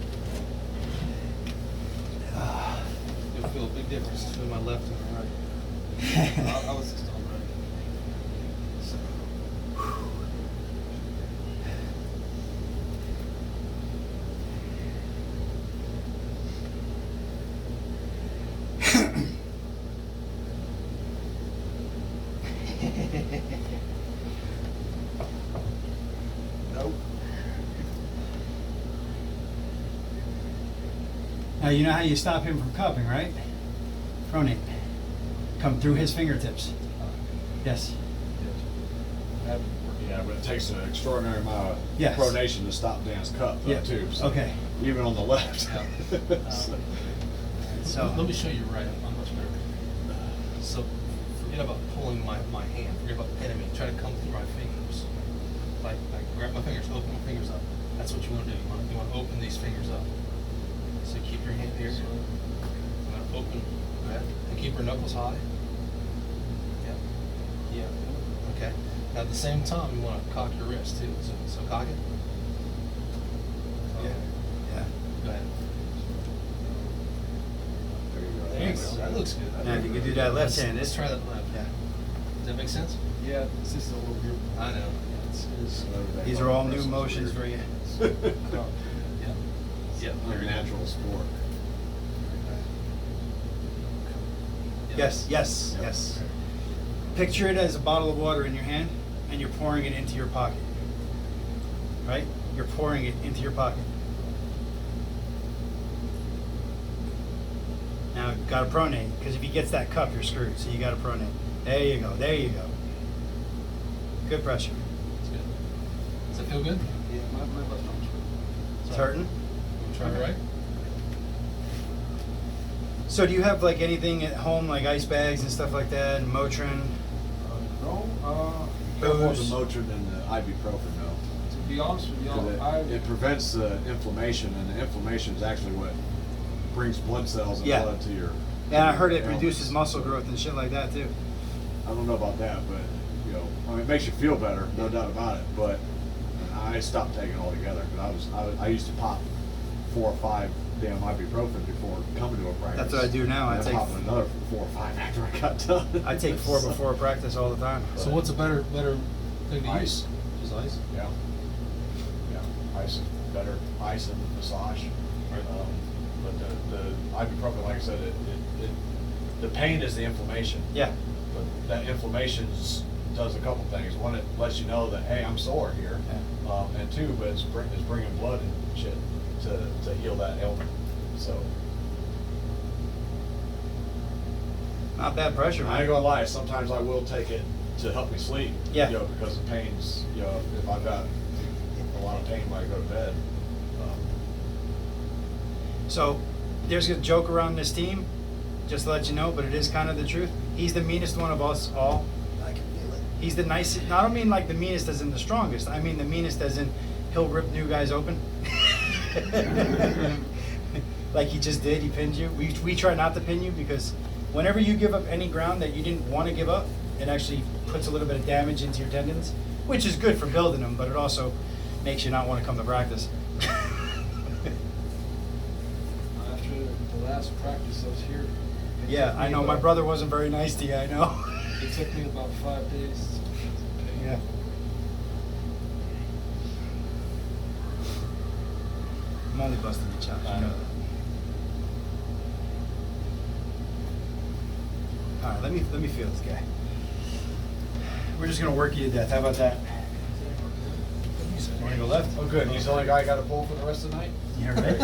A: You'll feel a big difference between my left and my right. I was just on right.
B: Nope. Now you know how you stop him from cupping, right? Pronate. Come through his fingertips. Yes.
D: Yeah, but it takes an extraordinary amount of
B: Yes.
D: pronation to stop Dan's cup, though,
B: Yeah.
D: too. So
B: Okay.
D: even on the left. So-
B: So
A: Let me show you right. I'm much better. So forget about pulling my hand. Forget about pinning me. Try to come through my fingers. Like grab my fingers, open my fingers up. That's what you want to do. You want to open these fingers up. So keep your hand here. You want to open that and keep your knuckles high. Yeah. Okay. At the same time, you want to cock your wrist too. So cock it.
B: Yeah. Yeah.
A: Go ahead.
D: There you go.
A: There you go. That looks good.
B: Now, if you could do that left-handed.
A: Let's try that left.
B: Yeah.
A: Does that make sense?
F: Yeah, it's just a little group.
A: I know. Yeah, it's
B: These are all new motions for you.
A: Yep. Yep.
D: Your natural sport.
A: Yep.
B: Yes, yes,
D: Yep.
B: yes. Picture it as a bottle of water in your hand, and you're pouring it into your pocket. Right? You're pouring it into your pocket. Now, got to pronate, because if he gets that cup, you're screwed. So you got to pronate. There you go. There you go. Good pressure.
A: That's good. Does that feel good?
F: Yeah, my left arm's
B: It's hurting.
A: Try it right.
B: So do you have like anything at home, like ice bags and stuff like that, and Motrin?
F: No,
D: More the
B: Booze?
D: Motrin than the ibuprofen, though.
F: to be honest with
D: 'Cause
F: y'all,
D: it prevents the inflammation, and the inflammation is actually what brings blood cells and
B: Yeah.
D: blood to your.
B: And I heard it
D: ailments.
B: reduces muscle growth and shit like that too.
D: I don't know about that, but you know, I mean, it makes you feel better, no doubt about it. But I stopped taking it altogether because I used to pop 4 or 5 damn ibuprofen before coming to a practice.
B: That's what I do now. I
D: And then
B: take-
D: popping another 4 or 5 after I got done.
B: I take 4 before practice all the time.
A: So what's a better thing to
D: Ice.
A: use? Just ice.
D: Yeah. Yeah. Ice is better. Ice and massage.
A: Right.
D: But the ibuprofen, like I said, the pain is the inflammation.
B: Yeah.
D: But that inflammation does a couple things. One, it lets you know that, hey, I'm sore here.
B: Yeah.
D: And two, but it's bringing blood and shit to heal that ailment. So
B: Not bad pressure,
D: I ain't
B: man.
D: gonna lie. Sometimes I will take it to help me sleep.
B: Yeah.
D: You know, because the pain's, you know, if I've got a lot of pain when I go to bed.
B: So there's a joke around this team, just to let you know, but it is kind of the truth. He's the meanest one of us all.
C: I can feel it.
B: He's the nicest. I don't mean like the meanest as in the strongest. I mean the meanest as in he'll rip new guys open. Like he just did. He pinned you. We try not to pin you because whenever you give up any ground that you didn't want to give up, it actually puts a little bit of damage into your tendons, which is good for building them, but it also makes you not want to come to practice.
F: after the last practice I was here. it
B: Yeah,
F: took
B: I
F: me
B: know. My
F: about-
B: brother wasn't very nice to you. I know.
F: It took me about 5 days.
B: Yeah. I'm only busting the chops. You know that. All right, let me feel this guy. We're just gonna work you to death. How about that? You wanna go left?
D: Oh, good. He's the only guy I got to pull for the rest of the night.
B: Yeah, right.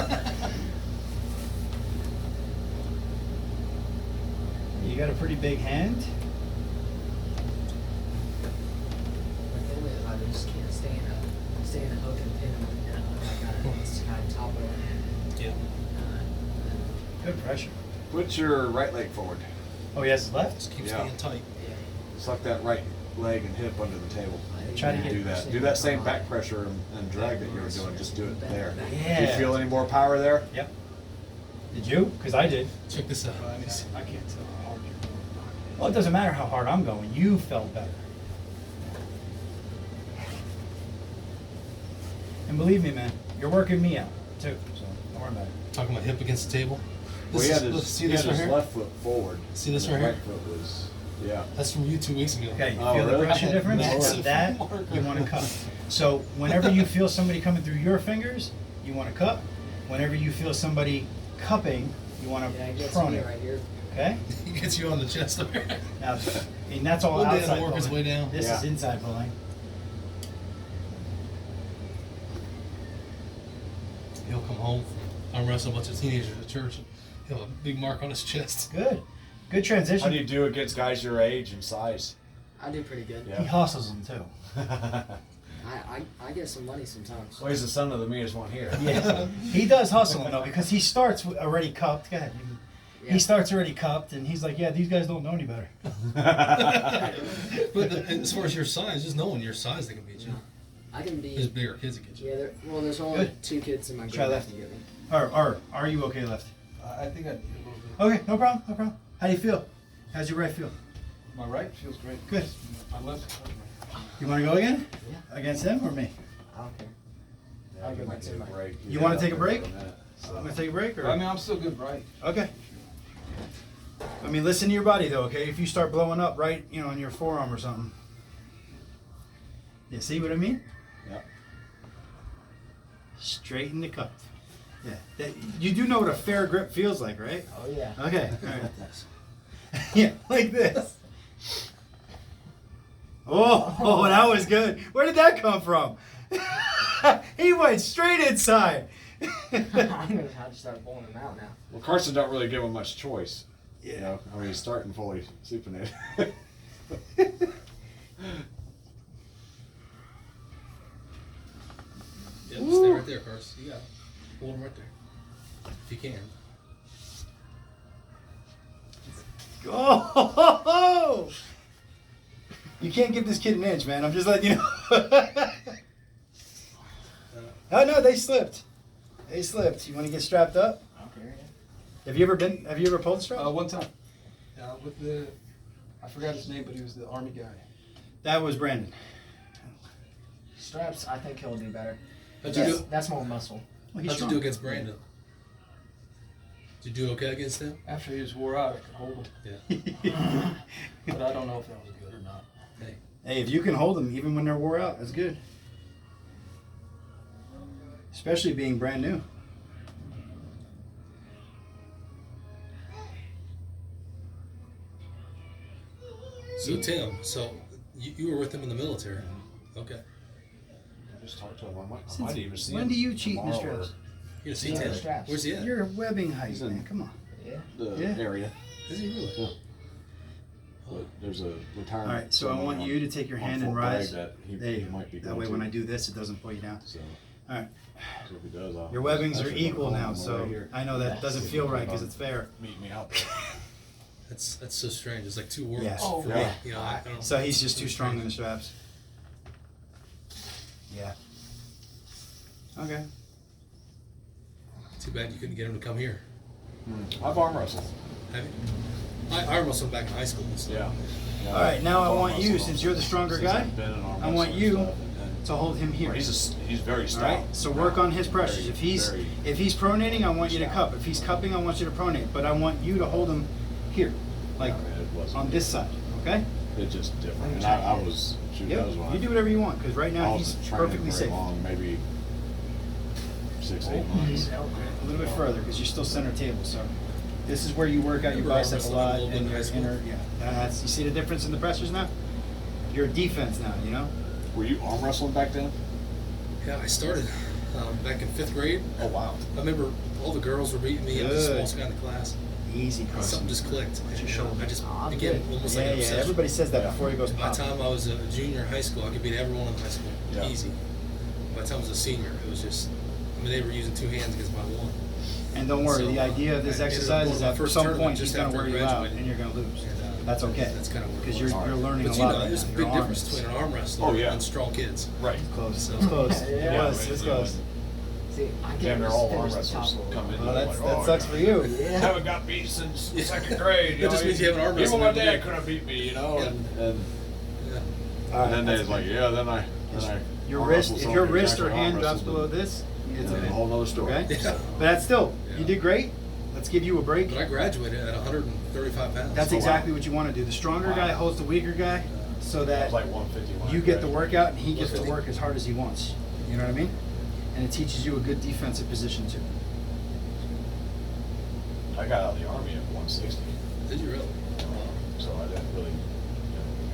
B: You got a pretty big hand.
C: The thing is, I just can't stay in a hook and pin him. You know, I gotta kind of top it.
A: Yeah.
B: Good pressure.
D: Put your right leg forward.
B: Oh, he has his left.
A: Just keep
D: Yeah.
A: staying tight.
C: Yeah.
D: Suck that right leg and hip under the table.
B: Try to
C: Yeah.
B: get-
D: Do that. Do that same back pressure and drag that you were doing. Just do it there.
B: Yeah.
D: Do you feel any more power there?
B: Yep. Did you? Because I did.
A: Check this out.
F: I can't tell how hard you're going.
B: Well, it doesn't matter how hard I'm going. You felt better. And believe me, man, you're working me out too. So don't worry about it.
A: Talking about hip against the table.
D: Well, he
A: This
D: had
A: is-
D: his,
A: see
D: he
A: this
D: had
A: right
D: his
A: here?
D: left foot forward.
A: See this
D: and
A: right
D: the
A: here?
D: right foot was, yeah.
A: That's from you 2 weeks ago.
B: Okay, you
D: Oh,
B: feel the
D: really?
B: pressure difference?
A: Massive
B: That
A: marker.
B: you want to cut. So whenever you feel somebody coming through your fingers, you want to cup. Whenever you feel somebody cupping, you want
C: Yeah, it
B: to
C: gets
B: prone
C: me
B: it.
C: right here.
B: Okay?
A: He gets you on the chest there.
B: Now, and that's all
A: One day
B: outside
A: it'll work its
B: pulling.
A: way down.
B: This is
D: Yeah.
B: inside pulling.
A: He'll come home. I wrestle a bunch of teenagers at church, and he'll have a big mark on his chest.
B: Good. Good
D: How
B: transition.
D: do you do against guys your age and size?
C: I do pretty good.
D: Yeah.
B: He hustles them too.
C: I get some money sometimes.
D: Well, he's the son of the meanest one here.
B: Yeah, he does hustle them though because he starts already cupped. Go ahead.
C: Yeah.
B: He starts already cupped, and he's like, "Yeah, these guys don't know any better."
A: But as far as your size, just knowing your size, they can beat you.
C: I can be.
A: There's bigger kids that get you.
C: Yeah, there's only
B: Good.
C: 2 kids in my
B: Try
C: group that
B: left.
C: can get me.
B: Are you okay left?
F: I think I did a little bit.
B: Okay, no problem, no problem. How do you feel? How's your right feel?
F: My right feels great.
B: Good.
F: My left.
B: You want to go again?
C: Yeah.
B: Against him or me?
C: I don't care.
D: Yeah,
C: I'll
D: you
C: go
D: might
C: back
D: take
C: to
D: a
C: my-
D: break.
B: You wanna take a break?
D: For minute, so.
B: I'm gonna take a break, or
F: I mean, I'm still good right.
B: okay. I mean, listen to your body though, okay? If you start blowing up right, you know, on your forearm or something. You see what I mean?
D: Yep.
B: Straighten the cup. Yeah. You do know what a fair grip feels like, right?
C: Oh yeah.
B: Okay. All right. Yeah, like this. Oh, that was good. Where did that come from? He went straight inside.
C: I'm gonna have to start pulling them out now.
D: Well, Carson don't really give him much choice.
B: Yeah.
D: You know, I mean, he's starting fully supinated.
A: Yep, stay right there, Carson. You got it. Hold him right there. If you can.
B: Oh! You can't give this kid an inch, man. I'm just letting you know. Oh no, they slipped. They slipped. You want to get strapped up?
C: Okay.
B: Have you ever pulled strap?
F: One time. With the, I forgot his name, but he was the army guy.
B: That was Brandon.
C: Straps, I think he'll do better.
A: How'd you do?
C: That's more muscle.
B: Well, he's
A: How'd you
B: strong.
A: do against Brandon? Did you do okay against him?
F: After he was wore out, I could hold him.
A: Yeah.
F: But I don't know if that was good or not.
A: Hey.
B: Hey, if you can hold them even when they're wore out, that's good. Especially being brand new.
A: So Tim, so you were with him in the military. Okay.
D: I just talked to him. I might even see
B: When
D: him
B: do you cheat in the
D: tomorrow or
B: straps?
A: You see
C: Yeah,
A: Tim?
C: straps.
A: Where's he at?
B: You're webbing height,
D: He's in-
B: man. Come on.
C: Yeah.
D: The
B: Yeah.
D: area.
A: Is he really?
D: Yeah. But there's a retirement.
B: All right, so I want
D: ceremony
B: you to take your
D: on
B: hand
D: Fort
B: and
D: Bragg
B: rise.
D: That he,
B: There you
D: he
B: go.
D: might be
B: That
D: going
B: way,
D: to.
B: when I do this, it doesn't pull you down.
D: So,
B: All right.
D: so if he does, I'll.
B: Your webbings are
D: actually gonna
B: equal
D: call him
B: now,
D: on the
B: so
D: way here.
B: I know that
C: Yeah.
B: doesn't feel right because it's fair.
D: Meet me out.
A: That's so strange. It's like two worlds.
B: Yeah.
F: Oh,
A: for
D: yeah.
A: me. You know, I don't.
B: So he's just too strong in the straps. Yeah. Okay.
A: Too bad you couldn't get him to come here.
D: I've arm wrestled.
A: Have you? I wrestled back in high school. So.
D: Yeah.
B: All right, now I
D: I've arm
B: want you,
D: wrestled
B: since you're the stronger
D: since
B: guy,
D: I've been in arm
B: I want
D: wrestling
B: you
D: and stuff, and-
B: to hold him here.
D: Well, he's very
B: All
D: stout.
B: right. So work on his pressures.
D: Very,
B: If he's
D: very
B: pronating, I want you to
D: stout.
B: cup. If he's cupping, I want you to pronate. But I want you to hold him here, like
D: I mean, it wasn't-
B: on this side. Okay?
D: It's just different.
C: Let me
D: And
C: try
D: I
C: it.
D: was shoot.
B: Yep.
D: That was when
B: You do whatever you want because right
D: I
B: now
D: was
B: he's
D: training
B: perfectly
D: very
B: safe.
D: long, maybe 6-8
B: Oh,
D: months.
B: A little bit further because you're still center table. So this is where you work out your
A: Remember arm
B: bicep a
A: wrestling
B: lot
A: a little bit
B: and
A: in
B: your
A: high school?
B: inner. Yeah. That's, you see the difference in the pressures now? You're a defense now. You know.
D: Were you arm wrestling back then?
A: Yeah, I started back in 5th grade.
D: Oh wow.
A: I remember all the girls were beating me. I was the
B: Good.
A: smallest guy in the class.
B: Easy,
A: And
B: Carson.
A: something just clicked.
B: What's your
A: And,
B: shoulder?
A: I just
C: I'm
A: began
C: good.
A: almost
B: Yeah,
A: like an
B: yeah.
A: obsession.
B: Everybody says that before he goes
A: By
B: pop.
A: the time I was a junior in high school, I could beat everyone in high school.
D: Yeah.
A: Easy. By the time I was a senior, it was just, I mean, they were using 2 hands against my one.
B: And don't worry,
A: So,
B: the idea of this
A: I ended up
B: exercise
A: going
B: is
A: to my
B: at
A: first
B: some
A: tournament
B: point he's
A: just
B: going to
A: after
B: wear
A: I
B: you out
A: graduated.
B: and you're going to lose.
A: And,
B: That's okay.
A: That's kind of where it
B: Because
A: was.
B: you're learning
A: But
B: a
A: you
B: lot
A: know,
B: right
A: there's
B: now.
A: a
B: Your
A: big
B: arm
A: difference
B: is-
A: between an arm wrestler
D: Oh, yeah.
A: and strong kids.
D: Right.
B: Close.
A: So-
B: It's close.
C: Yeah,
B: It
C: yeah.
B: was. It's close.
C: See, I
D: Damn,
C: can't
D: they're all
C: finish
D: arm
C: the
D: wrestlers
C: top roll.
D: come in.
B: Well,
D: they're
B: that
D: like,
B: sucks for you.
C: Yeah.
D: Haven't got beat since 2nd grade.
A: That just means you have an arm
D: Even
A: wrestling
D: my
A: every
D: dad
A: day.
D: couldn't beat me, you know.
A: Yeah.
D: And
A: Yeah.
B: All
D: then they
B: that's
D: was like,
B: okay.
D: yeah. Then I
B: Your
D: arm
B: wrist,
D: wrestled
B: if
D: some
B: your
D: of the
B: wrist or
D: exact arm
B: hand drops
D: wrestled
B: below
D: and-
B: this, it's
D: and a
B: okay.
D: whole nother story.
B: Okay?
A: Yeah.
B: But that's still,
A: Yeah.
B: you did great. Let's give you a break.
A: But I graduated at 135 pounds.
B: That's
D: Oh, wow.
B: exactly what you want to do. The stronger
D: Wow.
B: guy holds the weaker guy so
D: I
B: that
D: was like 150 when I
B: you get the
D: graduated.
B: workout and he gets to
A: 150.
B: work as hard as he wants. You know what I mean? And it teaches you a good defensive position too.
D: I got out of the army at 160,
A: Did you really?
D: so I didn't really.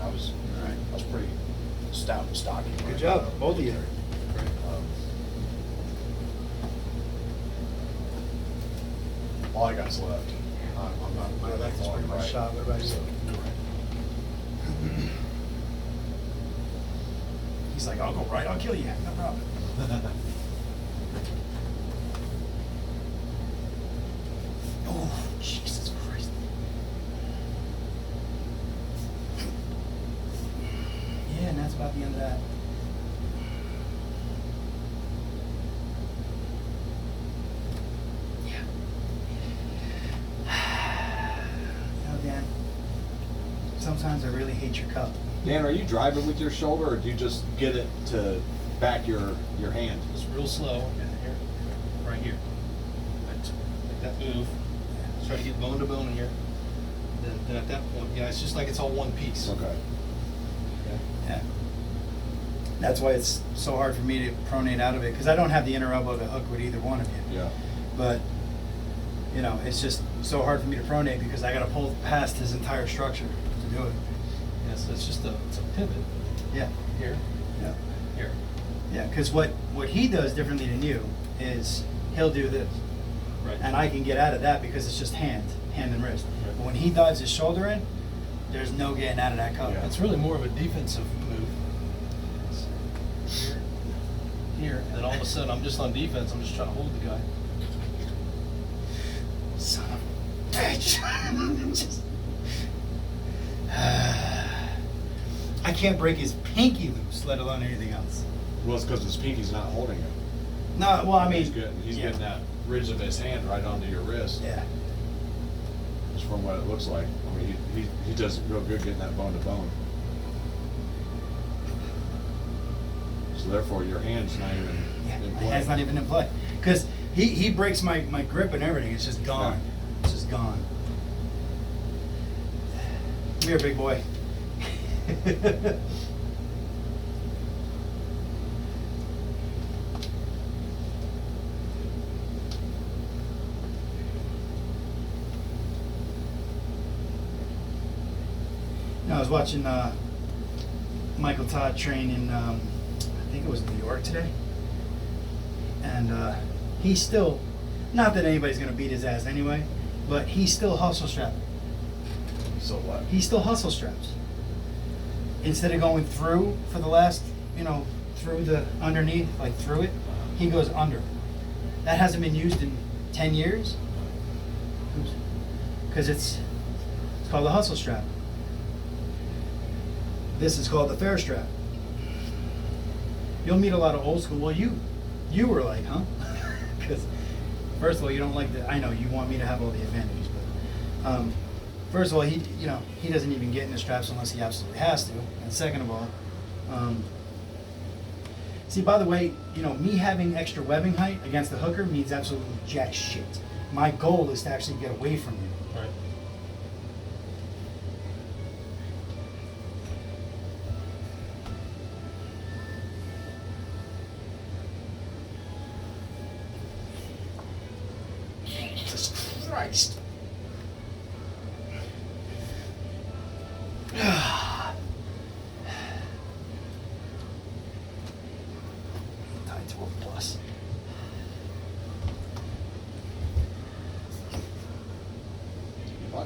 D: I was
B: All right.
D: I was pretty stout and stocky. when
B: Good
D: I got
B: job,
D: out of the
B: both of you.
D: military.
A: Right.
D: All I got's left. I'm not.
B: My
D: really
B: left is
D: long
B: pretty much
D: right,
B: shot. What about you?
D: so-
B: He's like, I'll go right, I'll kill you. No problem. Oh, Jesus Christ. Yeah, and that's about the end of that. Yeah. You know, Dan, sometimes I really locate your cup.
D: Dan, are you driving with your shoulder, or do you just get it to back your hand?
A: Just real slow. Here, right here. Make that move. Try to get bone to bone here. Then at that point, yeah, it's just like it's all one piece.
D: Okay.
B: Yeah. That's why it's so hard for me to pronate out of it, because I don't have the inner elbow to hook with either one of you.
D: Yeah.
B: But, you know, it's just so hard for me to pronate because I got to pull past his entire structure to do it.
A: Yeah, so it's just it's a pivot
B: Yeah.
A: here,
B: Yeah.
A: here.
B: Yeah, because what he does differently than you is he'll do this.
A: Right.
B: And I can get out of that because it's just hand and wrist.
A: Right.
B: But when he dives his shoulder in, there's no getting out of that cup.
D: Yeah.
A: It's really more of a defensive move. It's here, and then all of a sudden I'm just on defense. I'm just trying to hold the guy.
B: Son of a bitch. Just- I can't break his pinky loose, let alone anything else.
D: Well, it's because his pinky's not holding it.
B: No, well, I mean,
D: He's
B: yeah.
D: getting that ridge of his hand right onto your wrist.
B: Yeah.
D: Just from what it looks like. I mean, he does real good getting that bone to bone. So therefore, your hand's not even
B: Yeah,
D: in
B: my
D: play.
B: hand's not even in play. Because he breaks my grip and everything. It's just gone.
D: Yeah.
B: It's just gone. Come here, big boy. No, I was watching Michael Todd train in, I think it was New York today. And he's still, not that anybody's going to beat his ass anyway, but he's still hustle strapped.
D: So what?
B: He still hustle straps. Instead of going through for the last, through the underneath, like through it, he goes under. That hasn't been used in 10 years. Because it's called a hustle strap. This is called the fair strap. You'll meet a lot of old school. Well, you were like, huh? Because first of all, you don't like the. I know you want me to have all the advantages, but first of all, he doesn't even get in the straps unless he absolutely has to. And second of all, see, by the way, me having extra webbing height against the hooker means absolutely jack shit. My goal is to actually get away from you.
A: Right.
B: Jesus Christ. Tied to a plus.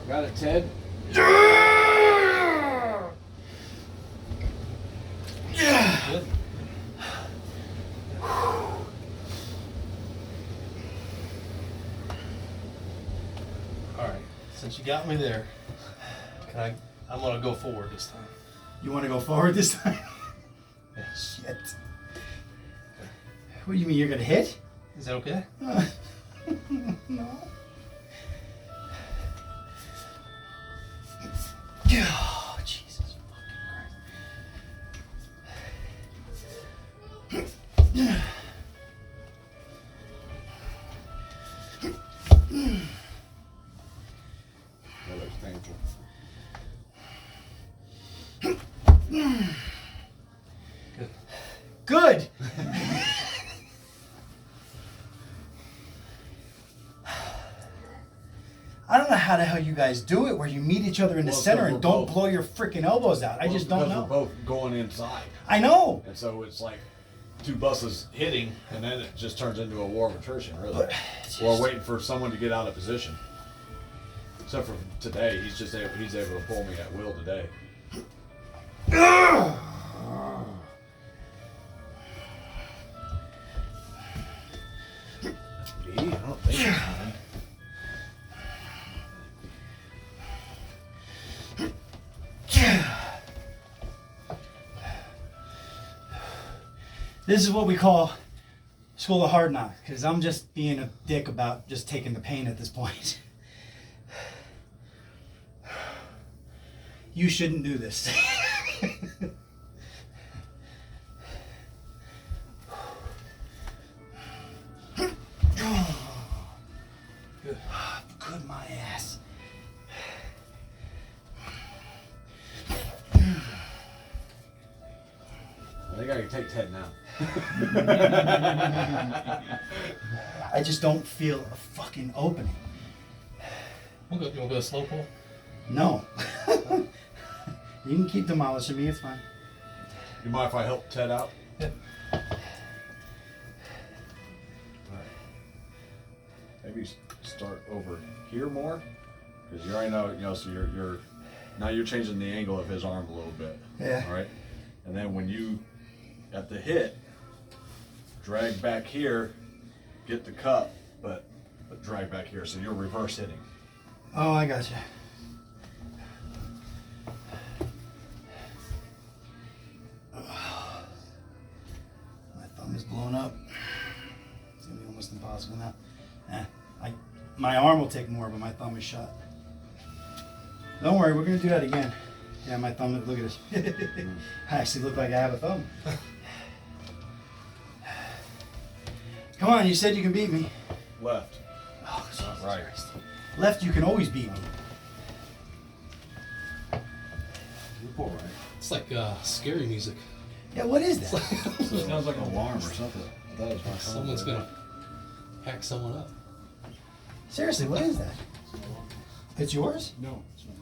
D: Got it, Ted?
A: Good. All right. Since you got me there, I'm gonna go forward this time.
B: You want to go forward this time?
A: Yes.
B: Shit. What do you mean, you're going to hit?
A: Is that okay?
B: No. Oh, Jesus fucking Christ.
D: That looks painful.
B: Good. I don't know how the hell you guys do it where you meet each other in the
D: Well,
B: center
D: so
B: and
D: we're
B: don't
D: both-
B: blow your freaking elbows out. I
D: Well,
B: just don't
D: because
B: know.
D: We're both going inside.
B: I know.
D: And so it's like two buses hitting, and then it just turns into a war of attrition, really.
B: But-
D: Or waiting for someone to get out of position. Except for today, he's able to pull me at will today. I don't think it's mine.
B: This is what we call School of Hard Knocks, because I'm just being a dick about just taking the pain at this point. You shouldn't do this.
F: Good.
B: Good, my ass.
D: I think I can take Ted now.
B: I just don't feel a fucking opening.
A: You want to go slow pull?
B: No. You can keep demolishing me, it's fine.
D: You mind if I help Ted out?
A: Yeah.
D: Alright. Maybe start over here more, because you already know, so you're now you're changing the angle of his arm a little bit.
B: Yeah.
D: All right. And then when you at the hit, drag back here, get the cup, but drag back here, so you're reverse hitting.
B: Oh, I gotcha. My thumb is blown up. It's gonna be almost impossible now. My arm will take more, but my thumb is shot. Don't worry, we're gonna do that again. Yeah, my thumb, look at this. I actually look like I have a thumb. Come on, you said you can beat me.
D: Left.
B: Oh,
D: Not right.
B: Christ. Left, you can always beat me.
D: You pull right.
A: It's like scary music.
B: Yeah, what is that?
D: Sounds like an alarm or something. That was my phone.
A: Someone's gonna hack someone up.
B: Seriously, what is that? It's yours?
F: No, it's not.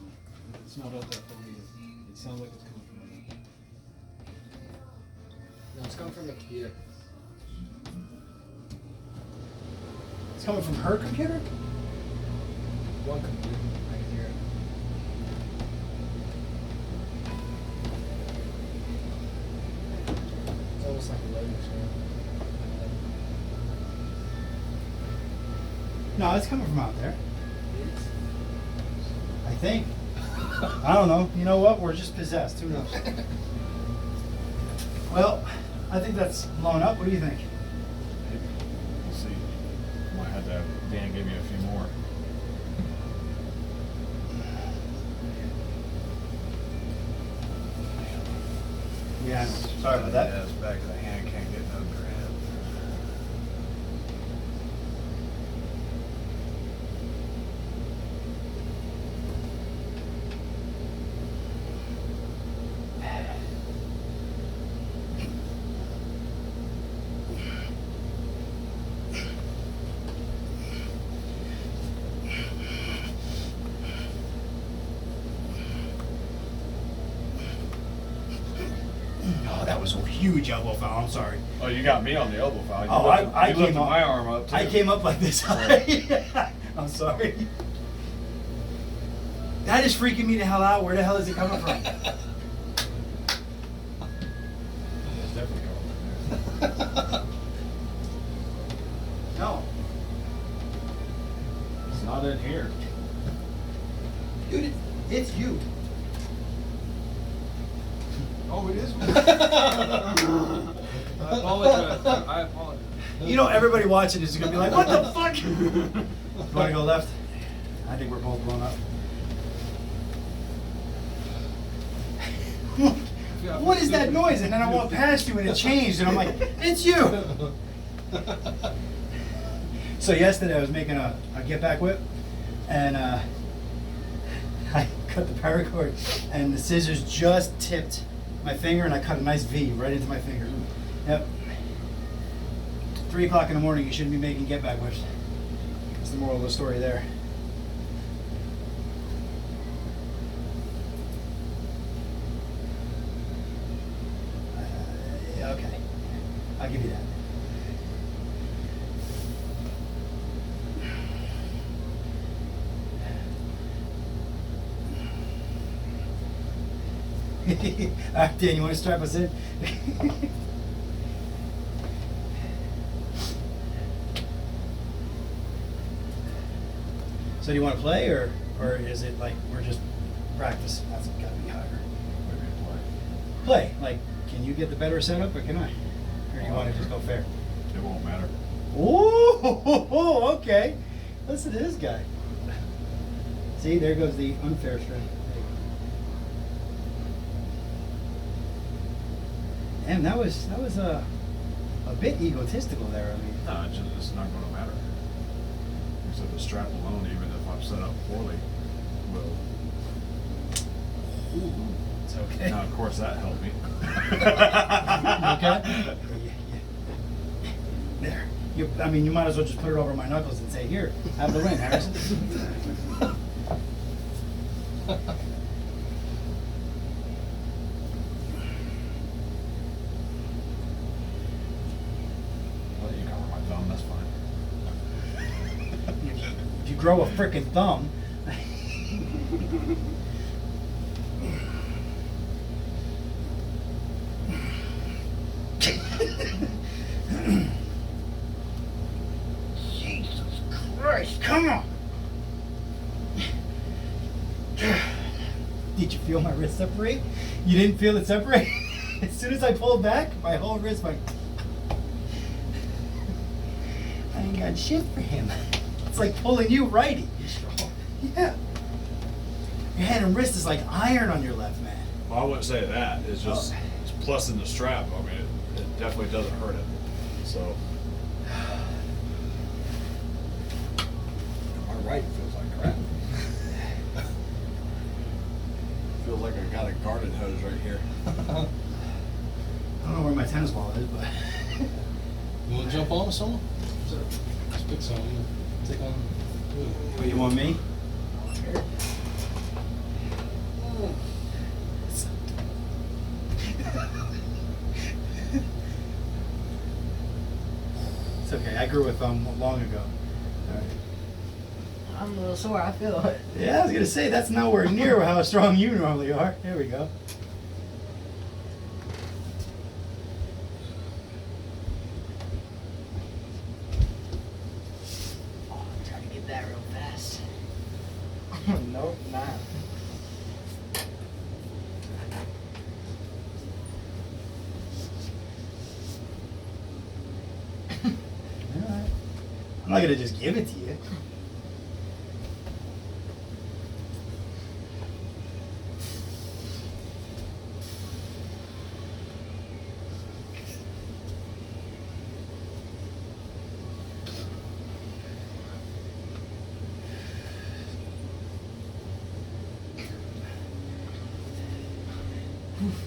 F: It's not out that far either. It sounds like it's coming from that.
C: No, it's coming from the computer.
B: It's coming from her computer?
C: One computer. I can hear it. It's almost like a loading screen.
B: No, it's coming from out there.
C: It is.
B: I think. I don't know. You know what? We're just possessed. Who knows? Well, I think that's blown up. What do you think?
D: We'll see. Might have to have Dan give you a few more.
B: Yeah, I know. Sorry about that.
D: It's back of the hand, can't get no grab.
B: Oh, that was a huge elbow foul. I'm sorry.
D: Oh, you got me on the elbow foul. You
B: Oh,
D: lifted,
B: I
D: you
B: came
D: lifted
B: up.
D: my arm up too.
B: I came up like this. I'm sorry. That is freaking me the hell out. Where the hell is it coming from?
D: It's definitely going there.
B: No.
D: It's not in here.
B: Dude, it's you.
F: Oh, it is? I apologize. I apologize.
B: You know, everybody watching this is going to be like, what the fuck? You want to go left? I think we're both blown up. What is that noise? And then I walked past you and it changed, and I'm like, it's you. So yesterday I was making a get back whip, and I cut the paracord, and the scissors just tipped my finger, and I cut a nice V right into my finger. Yep. 3 o'clock in the morning, you shouldn't be making get back whips. That's the moral of the story there. Yeah, okay. I'll give you that. All right, Dan, you want to strap us in? So do you want to play, or is it like we're just practice? That's got to be higher.
D: Maybe play.
B: Play, like, can you get the better setup, or can I? Or do you want to just go fair?
D: It won't matter.
B: Ooh, okay. Listen to this guy. See, there goes the unfair string. Damn, that was a bit egotistical there. I mean,
D: No, it's not going to matter. Except the strap alone, even if I'm set up poorly, will.
B: it's okay.
D: Now, of course, that helped me.
B: Okay. There. I mean, you might as well just put it over my knuckles and say, "Here, have the win, Harrison."
D: Well, you cover my thumb, that's fine.
B: If you grow a frickin' thumb. Jesus Christ, come on! Did you feel my wrist separate? You didn't feel it separate? As soon as I pulled back, my whole wrist went. I ain't got shit for him. It's like pulling you righty. Yeah. Your hand and wrist is like iron on your left, man.
D: Well, I wouldn't say that. It's just it's plus in the strap. I mean, it definitely doesn't hurt it. So. My right feels like crap. Feels like I got a garden hose right here.
B: I don't know where my tennis ball is, but.
A: You want to jump on with someone? Sure. Just pick someone. Take on.
B: What, you want me? It's okay. I grew a thumb long ago. All right.
C: I'm a little sore. I feel it.
B: Yeah, I was gonna say that's nowhere near how strong you normally are. There we go.
C: Oh, I'm trying to get that real fast. Nope, not.
B: All right. I'm not gonna just give it to you.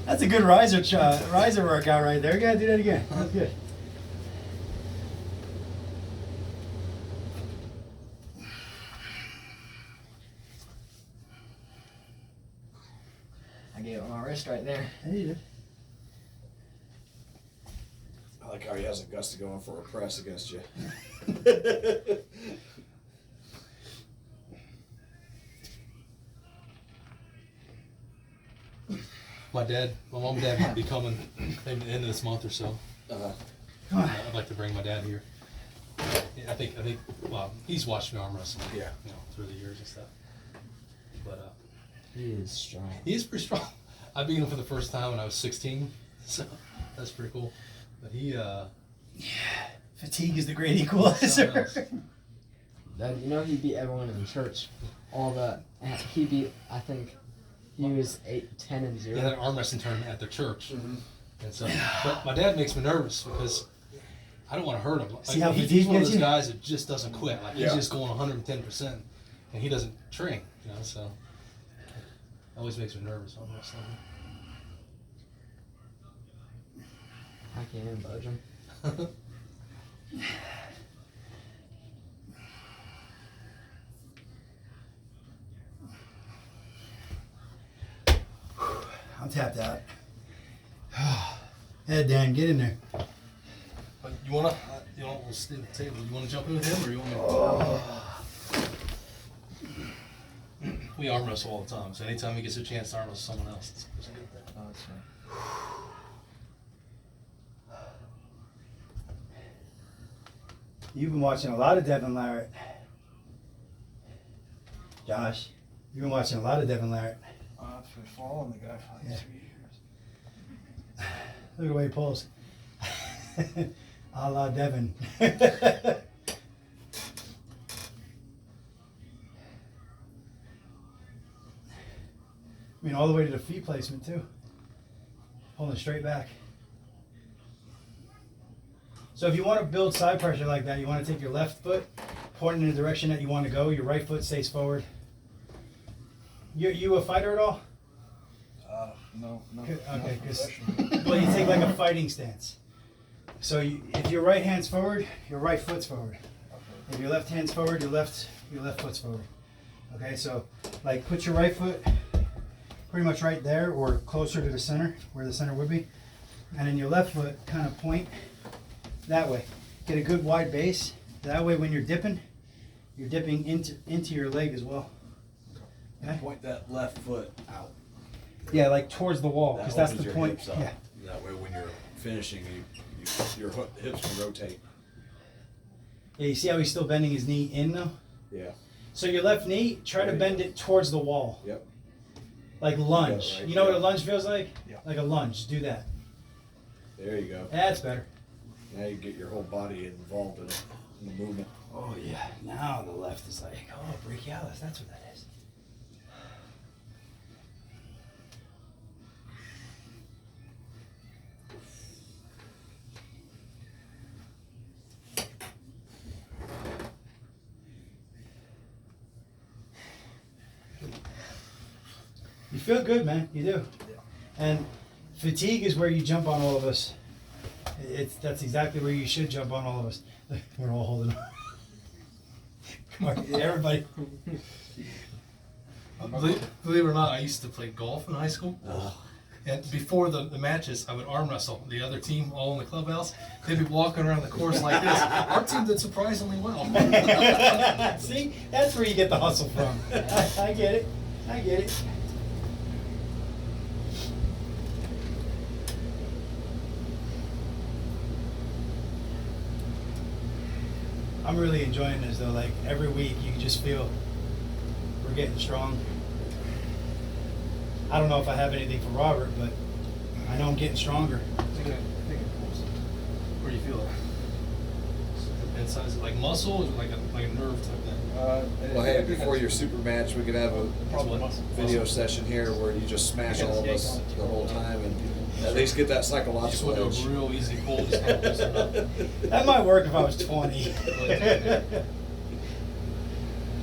B: That's a good riser workout right there. You gotta do that again. That's good.
C: I gave it my wrist right there.
B: There you go.
D: I like how he has the guts to go in for a press against you.
A: My mom and dad might be coming maybe the end of this month or so.
B: Come on.
A: I'd like to bring my dad here. Yeah, I think, well, he's watched me arm wrestle.
D: Yeah.
A: You know, through the years and stuff. But
C: He is strong.
A: he is pretty strong. I beat him for the first time when I was 16, so that's pretty cool. But he,
B: Fatigue is the great equalizer.
C: That, you know, he beat everyone in the church. All the he beat. I think he was 8-10-0.
A: they had an arm wrestling tournament at their church.
D: Mm-hmm.
A: And so, but my dad makes me nervous because I don't want to hurt him. Like,
B: See how
A: he's
B: fatigue
A: one of
B: gets
A: those
B: you?
A: guys that just doesn't quit. Like he's
D: Yeah.
A: just going 110%, and he doesn't train. You know, so it always makes me nervous on wrestling.
C: I can't even budge him.
B: I'm tapped out. Hey Dan, get in there.
A: But we'll sit at the table. You want to jump in with him, or you want me? We arm wrestle all the time, so anytime he gets a chance to arm wrestle someone else, it's a good thing.
C: Oh, that's right.
B: You've been watching a lot of Devin Larratt. Josh, you've been watching a lot of Devin Larratt.
F: I've been following the guy for like
B: Yeah.
F: 3 years.
B: Look at the way he pulls. A la Devin. I mean, all the way to the feet placement, too. Pulling straight back. So if you want to build side pressure like that, you want to take your left foot, point in the direction that you want to go. Your right foot stays forward. You a fighter at all?
F: No.
B: Okay, because well, you take like a fighting stance. So if your right hand's forward, your right foot's forward. If your left hand's forward, your left foot's forward. Okay, so like put your right foot pretty much right there or closer to the center, where the center would be, and then your left foot kind of point that way. Get a good wide base. That way, when you're dipping into your leg as well. Okay?
D: Point that left foot out.
B: Yeah, like towards the wall, because that's the point. Yeah.
D: That way, when you're finishing, your hips can rotate.
B: Yeah, you see how he's still bending his knee in though?
D: Yeah.
B: So your left knee, try to bend it towards the wall.
D: Yep.
B: Like lunge.
D: Yeah, right,
B: You know what a
D: yeah.
B: lunge feels like?
F: Yeah.
B: Like a lunge. Do that.
D: There you go.
B: That's better.
D: Now you get your whole body involved in it, in the movement.
B: Oh yeah. Now the left is like, oh, brachialis. That's what that is. You feel good, man. You do. And fatigue is where you jump on all of us. That's exactly where you should jump on all of us. We're all holding on. Come on, everybody.
A: Believe it or not, I used to play golf in high school. And before the matches, I would arm wrestle the other team all in the clubhouse. They'd be walking around the course like this. Our team did surprisingly well.
B: See, that's where you get the hustle from. I get it. I get it. I'm really enjoying this though. Like every week, you can just feel we're getting strong. I don't know if I have anything for Robert, but I know I'm getting stronger.
A: I think it pulls. Where do you feel it? Inside, is it like muscle or is it like a nerve type thing?
G: Well, hey, before your super match, we could have a
A: Probably muscle.
G: video session here where you just smash all of us the whole time and at least get that
A: You just
G: psychological
A: want to
G: edge.
A: do a real easy pull, just kind of loosen up.
B: That might work if I was 20.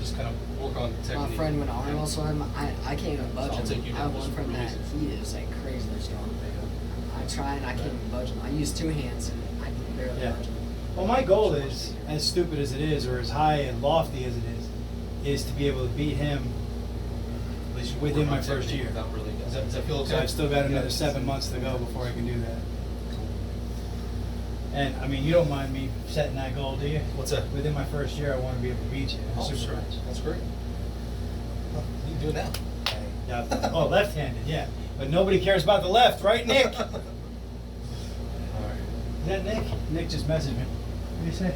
A: Just kind of work on the technique.
C: My friend went arm wrestle him. I can't even budge
A: I'll take
C: him.
A: you
C: I have
A: down
C: one
A: just
C: friend that
A: for
C: he is like crazily strong. I try and I can't even budge him. I use two hands and I can barely
B: Yeah.
C: budge him.
B: Well, my goal is, as stupid as it is, or as high and lofty as it is to be able to beat him
A: At least you
B: within
A: work on
B: my first
A: technique
B: year.
A: without really, does that feel okay?
B: So I've still got another 7 months to go before I can do that. And I mean, you don't mind me setting that goal, do you?
A: What's that?
B: Within my first year, I want to be able to beat you. in a
A: Oh,
B: super
A: sure.
B: match.
A: That's great. Well, you can do it now.
B: Yeah. Oh, left-handed, yeah. But nobody cares about the left, right, Nick? Is
A: All right.
B: that Nick? Nick just messaged me. What do you say?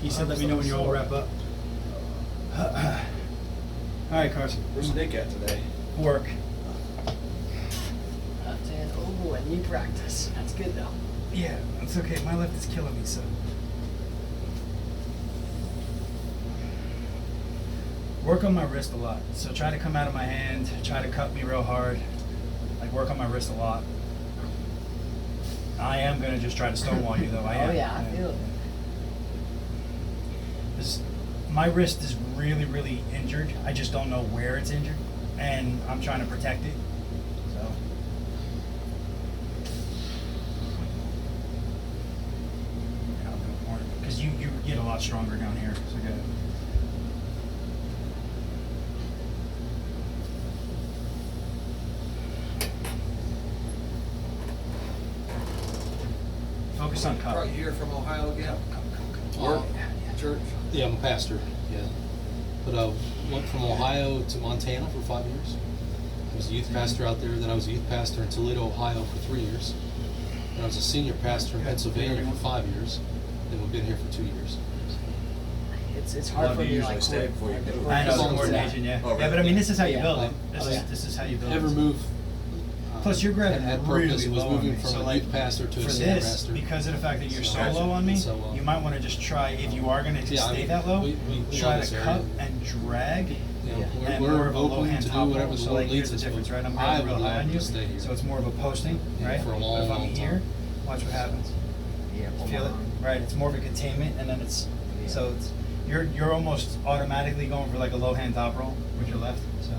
B: He said, let me know when you all wrap up. All right, Carson.
G: Where's Nick at today?
B: Work.
C: Left hand oval and knee practice. That's good though.
B: Yeah, it's okay. My left is killing me, so. Work on my wrist a lot. So try to come out of my hand, try to cut me real hard. Like work on my wrist a lot. I am gonna just try to stonewall you though. I am.
C: Oh yeah, I feel it.
B: My wrist is really, really injured. I just don't know where it's injured, and I'm trying to protect it. So. Yeah, I'll do it more because you get a lot stronger down here. So good. Focus on cup.
G: Right here from Ohio again.
A: Work.
G: Church.
A: Yeah, I'm a pastor, yeah. But went from Ohio to Montana for 5 years. I was a youth pastor out there, then I was a youth pastor in Toledo, Ohio for 3 years. And I was a senior pastor in Pennsylvania for 5 years. Then we've been here for 2 years.
C: It's hard for
G: do you
C: me to
G: usually
C: like
G: stay before you move?
B: I know
A: As long
B: the
A: as
B: coordination, yeah.
G: Oh,
B: Yeah, but I
G: really?
B: mean, this is how you
C: Yeah.
B: build it.
A: Oh,
B: This is how you build
A: Ever
B: it.
A: move
B: Plus, you're grabbing
A: Had
B: really
A: purpose, was
B: low on
A: moving
B: me.
A: from
B: So
A: a
B: like
A: youth pastor to a
B: for
A: senior
B: this,
A: pastor.
B: because of the fact that you're so
A: Gotcha.
B: low on me,
A: So,
B: you might want to just try, if you are going to
A: Yeah, I
B: stay
A: mean,
B: that low,
A: we
B: try
A: love
B: to
A: this
B: cut
A: area.
B: and drag.
A: You know,
B: And
A: we're
B: more of a low
A: open
B: hand
A: to do
B: top
A: whatever
B: roll.
A: the
B: So
A: Lord
B: like
A: leads
B: here's the
A: us.
B: difference, right? I'm
A: I
B: grabbing
A: would
B: real high
A: love
B: on
A: to
B: you,
A: stay here.
B: so it's more of a posting, right?
A: For a
B: But
A: long,
B: if I'm
A: long
B: here,
A: time.
B: watch what happens.
C: Yeah.
B: Feel it? Right, it's more of a containment, and then it's so it's you're almost automatically going for like a low hand top roll with your left. So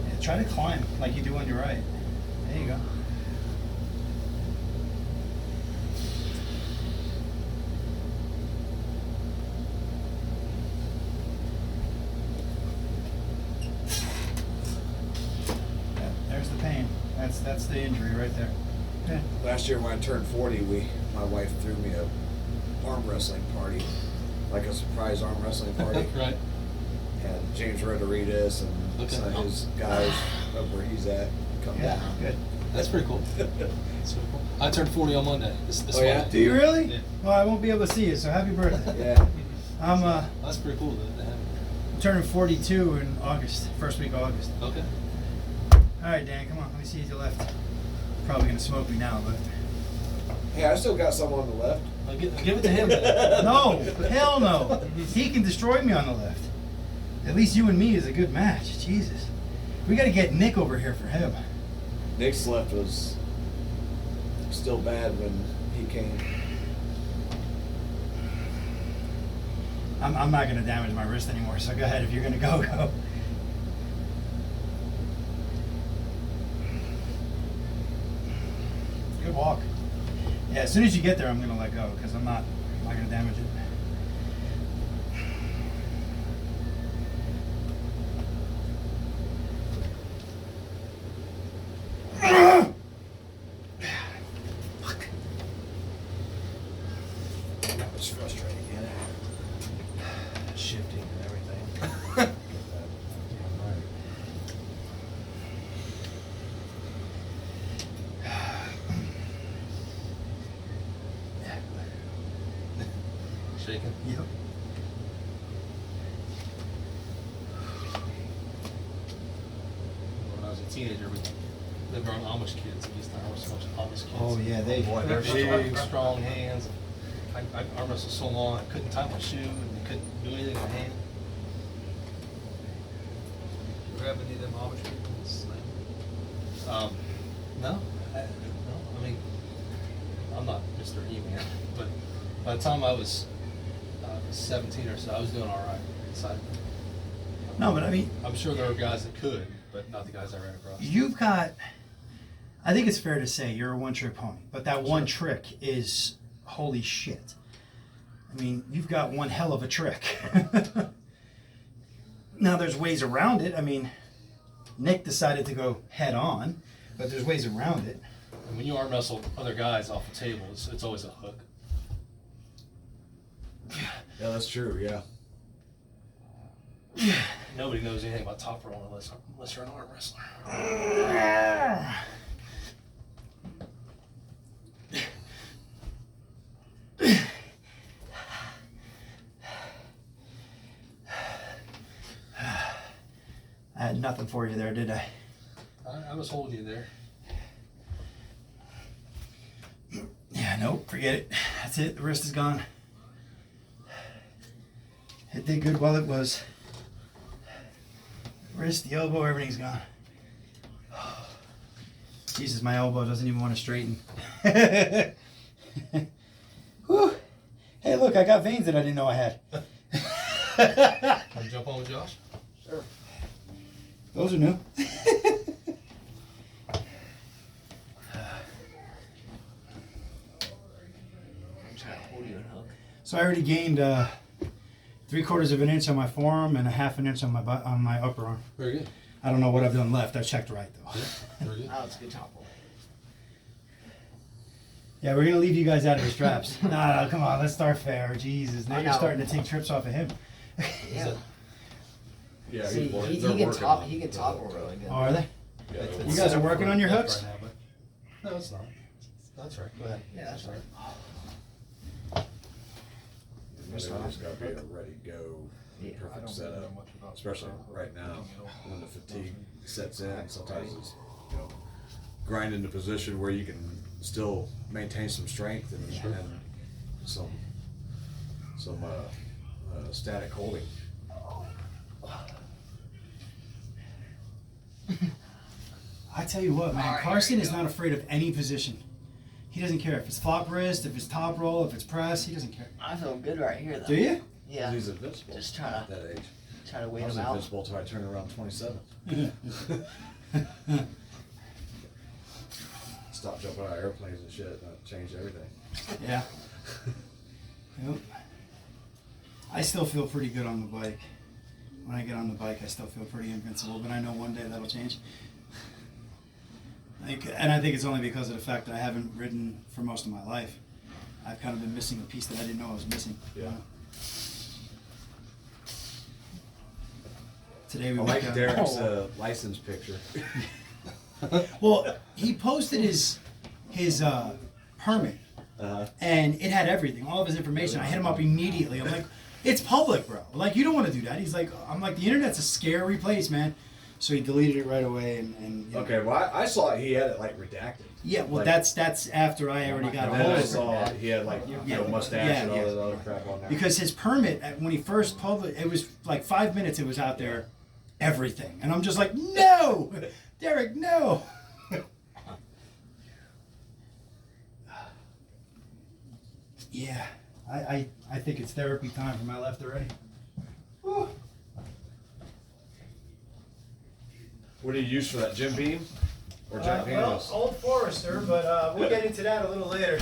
B: yeah, try to climb like you do on your right. There you go. Yeah, there's the pain. That's the injury right there. Okay.
G: Last year when I turned 40, my wife threw me a arm wrestling party, like a surprise arm wrestling party.
A: Right.
G: And James Rodriguez and
A: Okay.
G: some of his guys up where he's at come
B: Yeah,
G: down.
B: good.
A: That's pretty cool. That's pretty cool. I turned 40 on Monday. This
G: Oh, yeah?
A: Monday.
B: Do you really?
A: Yeah.
B: Well, I won't be able to see you, so happy birthday.
G: Yeah.
B: I'm
A: That's pretty cool to have.
B: turning 42 in August, first week of August.
A: Okay.
B: All right, Dan, come on, let me see you to the left. Probably gonna smoke me now, but
G: Hey, I still got some on the left.
A: I'll give it to him then.
B: no, hell no. He can destroy me on the left. At least you and me is a good match. Jesus, we got to get Nick over here for him.
G: Nick's left was still bad when he came.
B: I'm not gonna damage my wrist anymore, so go ahead. If you're gonna go, go. Good walk. Yeah, as soon as you get there, I'm gonna let go because I'm not gonna damage it. Fuck.
G: That was frustrating, yeah.
A: Shifting and everything. Shaking.
B: Yep.
A: When I was a teenager, we lived around Amish kids. We used to arm wrestle Amish kids.
B: Oh yeah, they.
A: Boy, they're big, strong hands. I arm wrestled so long I couldn't tie my shoe and I couldn't do anything with my hand.
F: You ever have any of them Amish people slam?
A: No, I mean, I'm not Mr. E-Man, but by the time I was 17 or so, I was doing all right. So
B: No, but I mean,
A: I'm sure there are guys that could, but not the guys I ran across.
B: you've got. I think it's fair to say you're a one-trick pony, but that one
A: Sure.
B: trick is holy shit. I mean, you've got one hell of a trick. Now, there's ways around it. I mean, Nick decided to go head on, but there's ways around it.
A: And when you arm wrestle other guys off the table, it's always a hook.
G: Yeah, that's true, yeah.
A: Nobody knows anything about top roll unless you're an arm wrestler.
B: I had nothing for you there, did I?
A: I was holding you there.
B: Yeah, nope, forget it. That's it, the wrist is gone. It did good while it was. Wrist, the elbow, everything's gone. Jesus, my elbow doesn't even want to straighten. Whew. Hey, look, I got veins that I didn't know I had.
A: Want to jump on with Josh?
G: Sure.
B: Those are new.
A: I'm just gonna hold you and hook.
B: So I already gained 3/4 of an inch on my forearm and a half an inch on my upper arm.
A: Very good.
B: I don't know what I've done left. I checked right though.
A: Yeah, very good.
C: Oh, it's a good top roll.
B: Yeah, we're gonna leave you guys out of the straps. No, come on, let's start fair. Jesus, now
C: I
B: you're
C: know.
B: starting to take trips off of him.
C: Yeah.
D: Yeah,
C: See,
D: he's working.
C: he
D: They're
C: can
D: working
C: top.
D: on
C: He
D: it.
C: can top roll really good.
B: Oh, are they?
D: Yeah, they're
B: You guys are working on your
A: Left
B: hooks?
A: right now, but no, it's not. That's right. Go ahead.
C: Yeah, that's right.
G: Just
D: Just gotta be a ready to go.
C: Yeah, I
D: Perfect
C: don't
D: setup, especially right now when the fatigue sets in. Sometimes it's, you know, grind into a position where you can still maintain some strength and some static holding.
B: I tell you what, man,
C: All right,
B: Carson
C: here we
B: is
C: go.
B: not afraid of any position. He doesn't care if it's flop wrist, if it's top roll, if it's press. He doesn't care.
H: I feel good right here though.
B: Do you?
H: Yeah.
D: He's invincible
H: Just trying
D: at
H: to
D: that age.
H: try to
D: I
H: wait
D: was
H: him out.
D: invincible until I turned around 27. Stopped jumping out of airplanes and shit. That changed everything.
B: Yeah. Yep. I still feel pretty good on the bike. When I get on the bike, I still feel pretty invincible, but I know one day that'll change. And I think it's only because of the fact that I haven't ridden for most of my life. I've kind of been missing a piece that I didn't know I was missing.
D: Yeah.
B: Today we
D: I
B: went
D: like
B: down.
D: Derek's license picture.
B: Well, he posted his permit, and it had everything, all of his information. I hit him up immediately. I'm like, it's public, bro. Like, you don't want to do that. He's like, I'm like, the internet's a scary place, man. So he deleted it right away, and you know.
D: Okay, well, I saw he had it like redacted.
B: Yeah, well,
D: Like-
B: that's after I already got a
D: And then
B: hold
D: I
B: of it.
D: saw he had like mustache and all
B: yeah.
D: that other crap on there.
B: Because his permit, when he first published, it was like 5 minutes. It was out there, everything, and I'm just like, no, Derek, no. Yeah, I think it's therapy time for my left already. Whew.
D: What do you use for that, Jim Beam or Jack Daniels?
B: Old Forester, but we'll get into that a little later.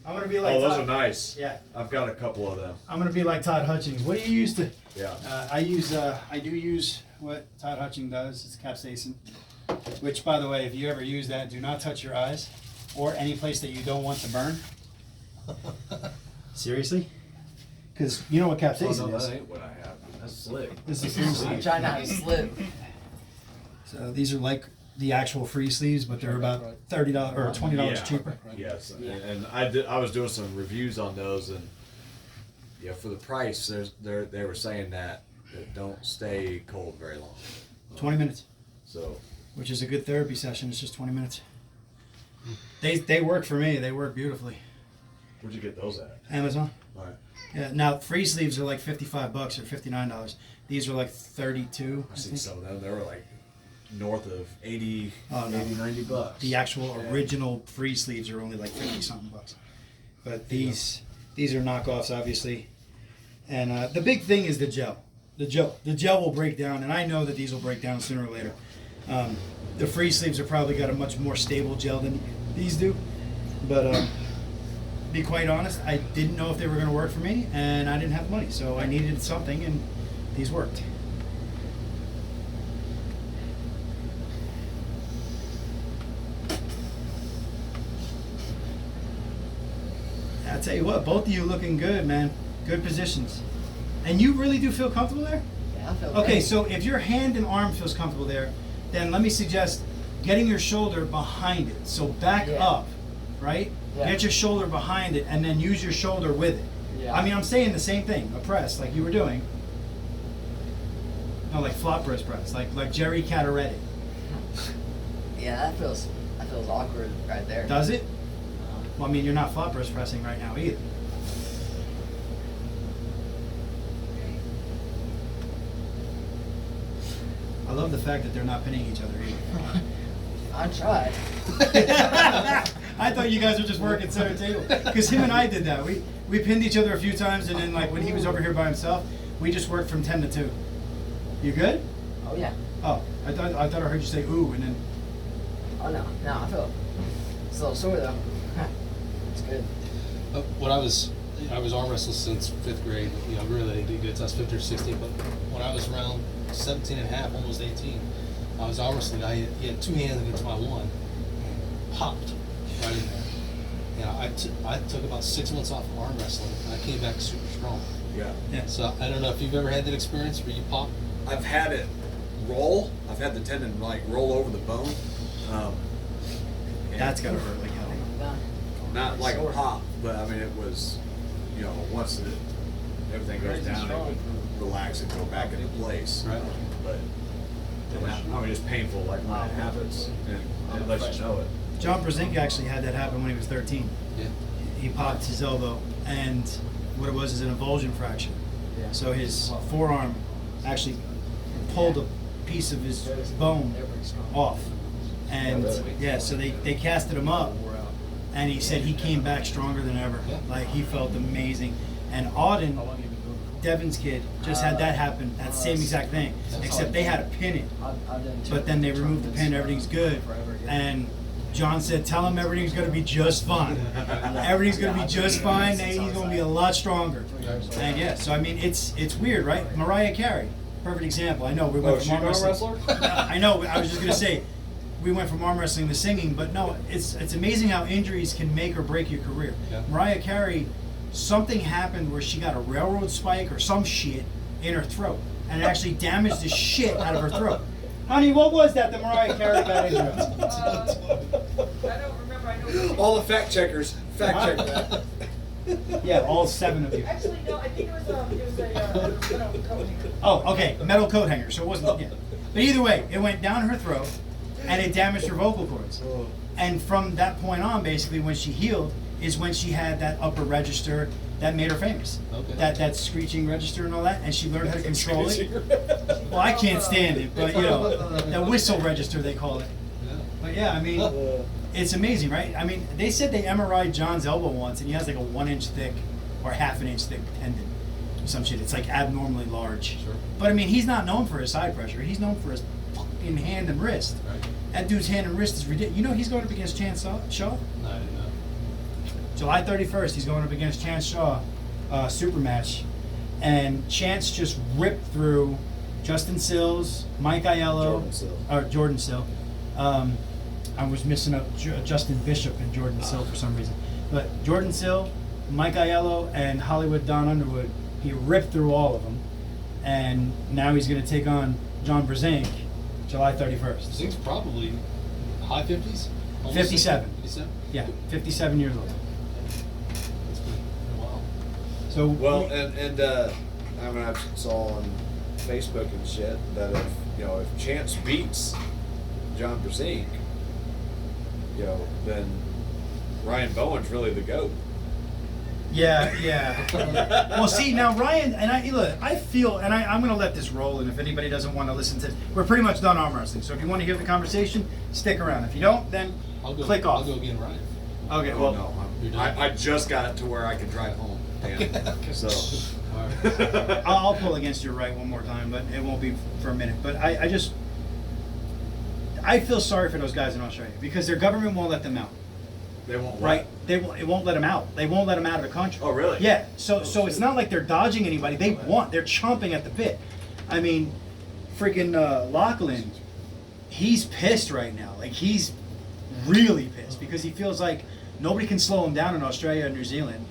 B: I'm gonna be like.
D: Oh, those
B: Todd,
D: are nice.
B: Yeah,
D: I've got a couple of them.
B: I'm gonna be like Todd Hutchings. What do you use to?
D: Yeah.
B: I do use what Todd Hutchings does. It's capsaicin, which, by the way, if you ever use that, do not touch your eyes or any place that you don't want to burn. Seriously? Because you know what capsaicin is.
D: ain't what I have. That's slick.
B: This is free
H: I'm
B: sleeve.
H: trying not to slip.
B: So these are like the actual free sleeves, but they're about $30 or $20
D: Yeah.
B: cheaper.
D: Yes, and I was doing some reviews on those, and yeah, for the price, they were saying that it don't stay cold very long.
B: 20 minutes,
D: So
B: which is a good therapy session. It's just 20 minutes. They work for me. They work beautifully.
D: where'd you get those at?
B: Amazon.
D: All right.
B: Yeah. Now free sleeves are like $55 or $59. These are like 32.
D: I
B: I
D: seen
B: think.
D: some of them. They were like north of 80,
B: Oh, no.
D: 80, $90.
B: The actual
D: Yeah.
B: original free sleeves are only like 50 something bucks. But these are knockoffs, obviously. And the big thing is the gel. The gel will break down, and I know that these will break down sooner or later. The free sleeves have probably got a much more stable gel than these do. But be quite honest, I didn't know if they were going to work for me, and I didn't have the money, so I needed something, and these worked. I tell you what, both of you looking good, man. Good positions. And you really do feel comfortable there?
H: Yeah, I feel
B: Okay,
H: great.
B: so if your hand and arm feels comfortable there, then let me suggest getting your shoulder behind it. So back
H: Yeah.
B: up, right?
H: Yeah.
B: Get your shoulder behind it and then use your shoulder with it.
H: Yeah.
B: I mean, I'm saying the same thing, a press, like you were doing. No, like flop wrist press, like Jerry Cataretti.
H: Yeah, that feels awkward right there.
B: Does it? Well, I mean, you're not flop wrist pressing right now either. I love the fact that they're not pinning each other either.
H: I tried.
B: I thought you guys were just working center table. Because him and I did that. We pinned each other a few times, and then like when he was over here by himself, we just worked from 10 to 2. You good?
H: Oh yeah.
B: Oh, I thought I heard you say ooh, and then
H: Oh no, I feel it's a little sore though. It's good.
A: When I was arm wrestling since 5th grade. You know, really didn't get to us 15 or 16. But when I was around 17 and a half, almost 18, I was arm wrestling. He had two hands against my one, popped right in there. You know, I took about 6 months off of arm wrestling, and I came back super strong.
D: Yeah.
B: yeah.
A: So I don't know if you've ever had that experience where you pop.
D: I've had it roll. I've had the tendon like roll over the bone. And
B: That's gotta hurt like hell.
D: not like a pop, but I mean it was, you know, once everything goes
H: Crazy
D: down,
H: strong.
G: relax and go back into place.
A: Right.
G: But I mean, it's painful, like when it happens, and it lets you know it.
B: John Brzezinski actually had that happen when he was 13.
A: Yeah.
B: He popped his elbow, and what it was is an avulsion fracture.
C: Yeah.
B: So his forearm actually pulled a piece of his bone off. And yeah, so they casted him up, and he said he came back stronger than ever.
A: Yeah.
B: Like, he felt amazing. And Auden, Devin's kid, just had that happen, that same exact thing, except they had to pin it. But then they removed the pin, everything's good. And John said, tell him everything's going to be just fine. Everything's going to be just fine, and he's going to be a lot stronger. And yeah, so I mean, it's weird, right? Mariah Carey, perfect example. I know we went from arm wrestling. I know, I was just going to say, we went from arm wrestling to singing, but no, it's amazing how injuries can make or break your career.
A: Yeah.
B: Mariah Carey, something happened where she got a railroad spike or some shit in her throat, and it actually damaged the shit out of her throat. Honey, what was that Mariah Carey got into?
E: I don't remember. I know.
G: All the fact checkers, fact check that.
B: Yeah, all 7 of you.
E: Actually, no. I think it was a metal coat hanger.
B: Oh, okay, metal coat hanger, so it wasn't, yeah. But either way, it went down her throat, and it damaged her vocal cords. And from that point on, basically, when she healed, is when she had that upper register that made her famous.
A: Okay.
B: That screeching register and all that, and she learned how to control it. Well, I can't stand it, but you know, that whistle register they call it.
A: Yeah.
B: But yeah, I mean, it's amazing, right? I mean, they said they MRI'd John's elbow once, and he has like a 1-inch thick or half an inch thick tendon or some shit. It's like abnormally large.
A: Sure.
B: But I mean, he's not known for his side pressure. He's known for his fucking hand and wrist.
A: Right.
B: That dude's hand and wrist is ridiculous. You know he's going up against Chance Shaw?
A: No, I didn't know.
B: July 31st, he's going up against Chance Shaw, super match. And Chance just ripped through Justin Sills, Mike Aiello, Jordan Sill. I was missing up Justin Bishop and Jordan Sill for some reason. But Jordan Sill, Mike Aiello, and Hollywood Don Underwood, he ripped through all of them. And now he's going to take on John Brzezinski, July 31st.
A: Zink's probably high 50s? Almost
B: 57.
A: 57?
B: Yeah, 57 years old.
A: That's pretty wild.
B: So
G: Well, and I mean, I saw on Facebook and shit that if Chance beats John Brzezinski, then Ryan Bowen's really the GOAT.
B: yeah. Well, see, now Ryan, and I feel, and I'm going to let this roll, and if anybody doesn't want to listen to, we're pretty much done arm wrestling, so if you want to hear the conversation, stick around. If you don't, then click off.
A: I'll go again, Ryan.
B: Okay,
G: Well,
B: well,
A: You're done?
G: I just got it to where I can drive home. Dan. So.
A: All right.
B: I'll pull against your right one more time, but it won't be for a minute. But I feel sorry for those guys in Australia because their government won't let them out.
G: They won't. What?
B: Right? It won't let them out. They won't let them out of the country.
G: Oh, really?
B: Yeah. So it's not like they're dodging anybody. They want. They're chomping at the bit. I mean, freaking Lachlan, he's pissed right now. Like, he's really pissed because he feels like nobody can slow him down in Australia and New Zealand,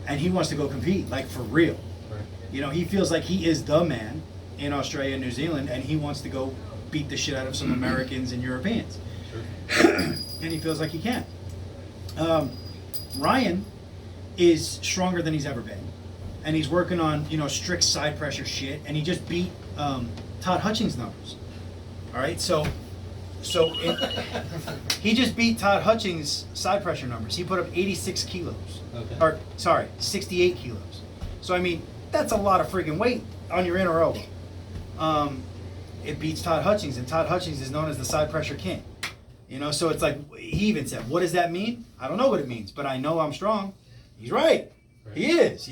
B: and he wants to go compete, like, for real.
A: Right.
B: You know, he feels like he is the man in Australia and New Zealand, and he wants to go beat the shit out of some Americans and Europeans.
A: Sure.
B: And he feels like he can. Ryan is stronger than he's ever been, and he's working on strict side pressure shit, and he just beat Todd Hutchings' numbers. All right, he just beat Todd Hutchings' side pressure numbers. He put up 86 kilos.
A: Okay.
B: Or, sorry, 68 kilos. So, I mean, that's a lot of freaking weight on your inner elbow. It beats Todd Hutchings, and Todd Hutchings is known as the side pressure king. So it's like, he even said, what does that mean? I don't know what it means, but I know I'm strong. He's right. He is,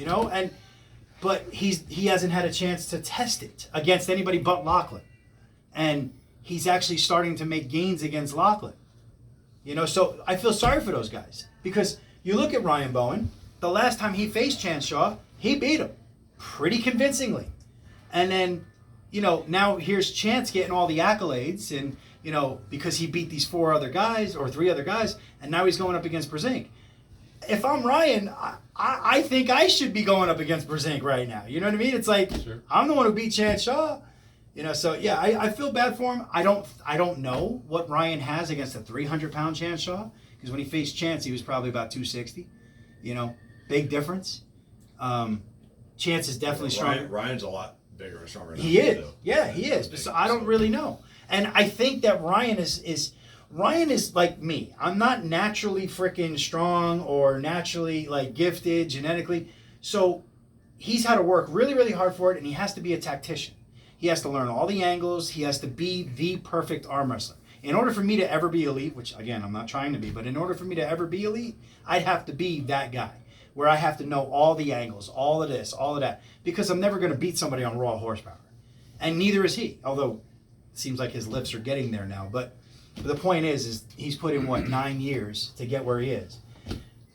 B: but he hasn't had a chance to test it against anybody but Lachlan. And he's actually starting to make gains against Lachlan. So I feel sorry for those guys. Because you look at Ryan Bowen, the last time he faced Chance Shaw, he beat him pretty convincingly. And then, now here's Chance getting all the accolades and, because he beat these 3 other guys, and now he's going up against Brzezinski. If I'm Ryan, I think I should be going up against Brzezinski right now. You know what I mean? It's like, sure. I'm the one who beat Chance Shaw. So yeah, I feel bad for him. I don't know what Ryan has against a 300-pound Chance Shaw, because when he faced Chance, he was probably about 260. Big difference. Chance is definitely strong.
G: Ryan's a lot
D: bigger and stronger.
B: He
D: than me,
B: is.
D: though.
B: Yeah, he is. But so I don't really know. And I think that Ryan is like me. I'm not naturally freaking strong or naturally like gifted genetically. So he's had to work really, really hard for it, and he has to be a tactician. He has to learn all the angles. He has to be the perfect arm wrestler. In order for me to ever be elite, which again I'm not trying to be, but in order for me to ever be elite, I'd have to be that guy. Where I have to know all the angles, all of this, all of that. Because I'm never going to beat somebody on raw horsepower. And neither is he. Although it seems like his lips are getting there now. But the point is he's put in, 9 years to get where he is.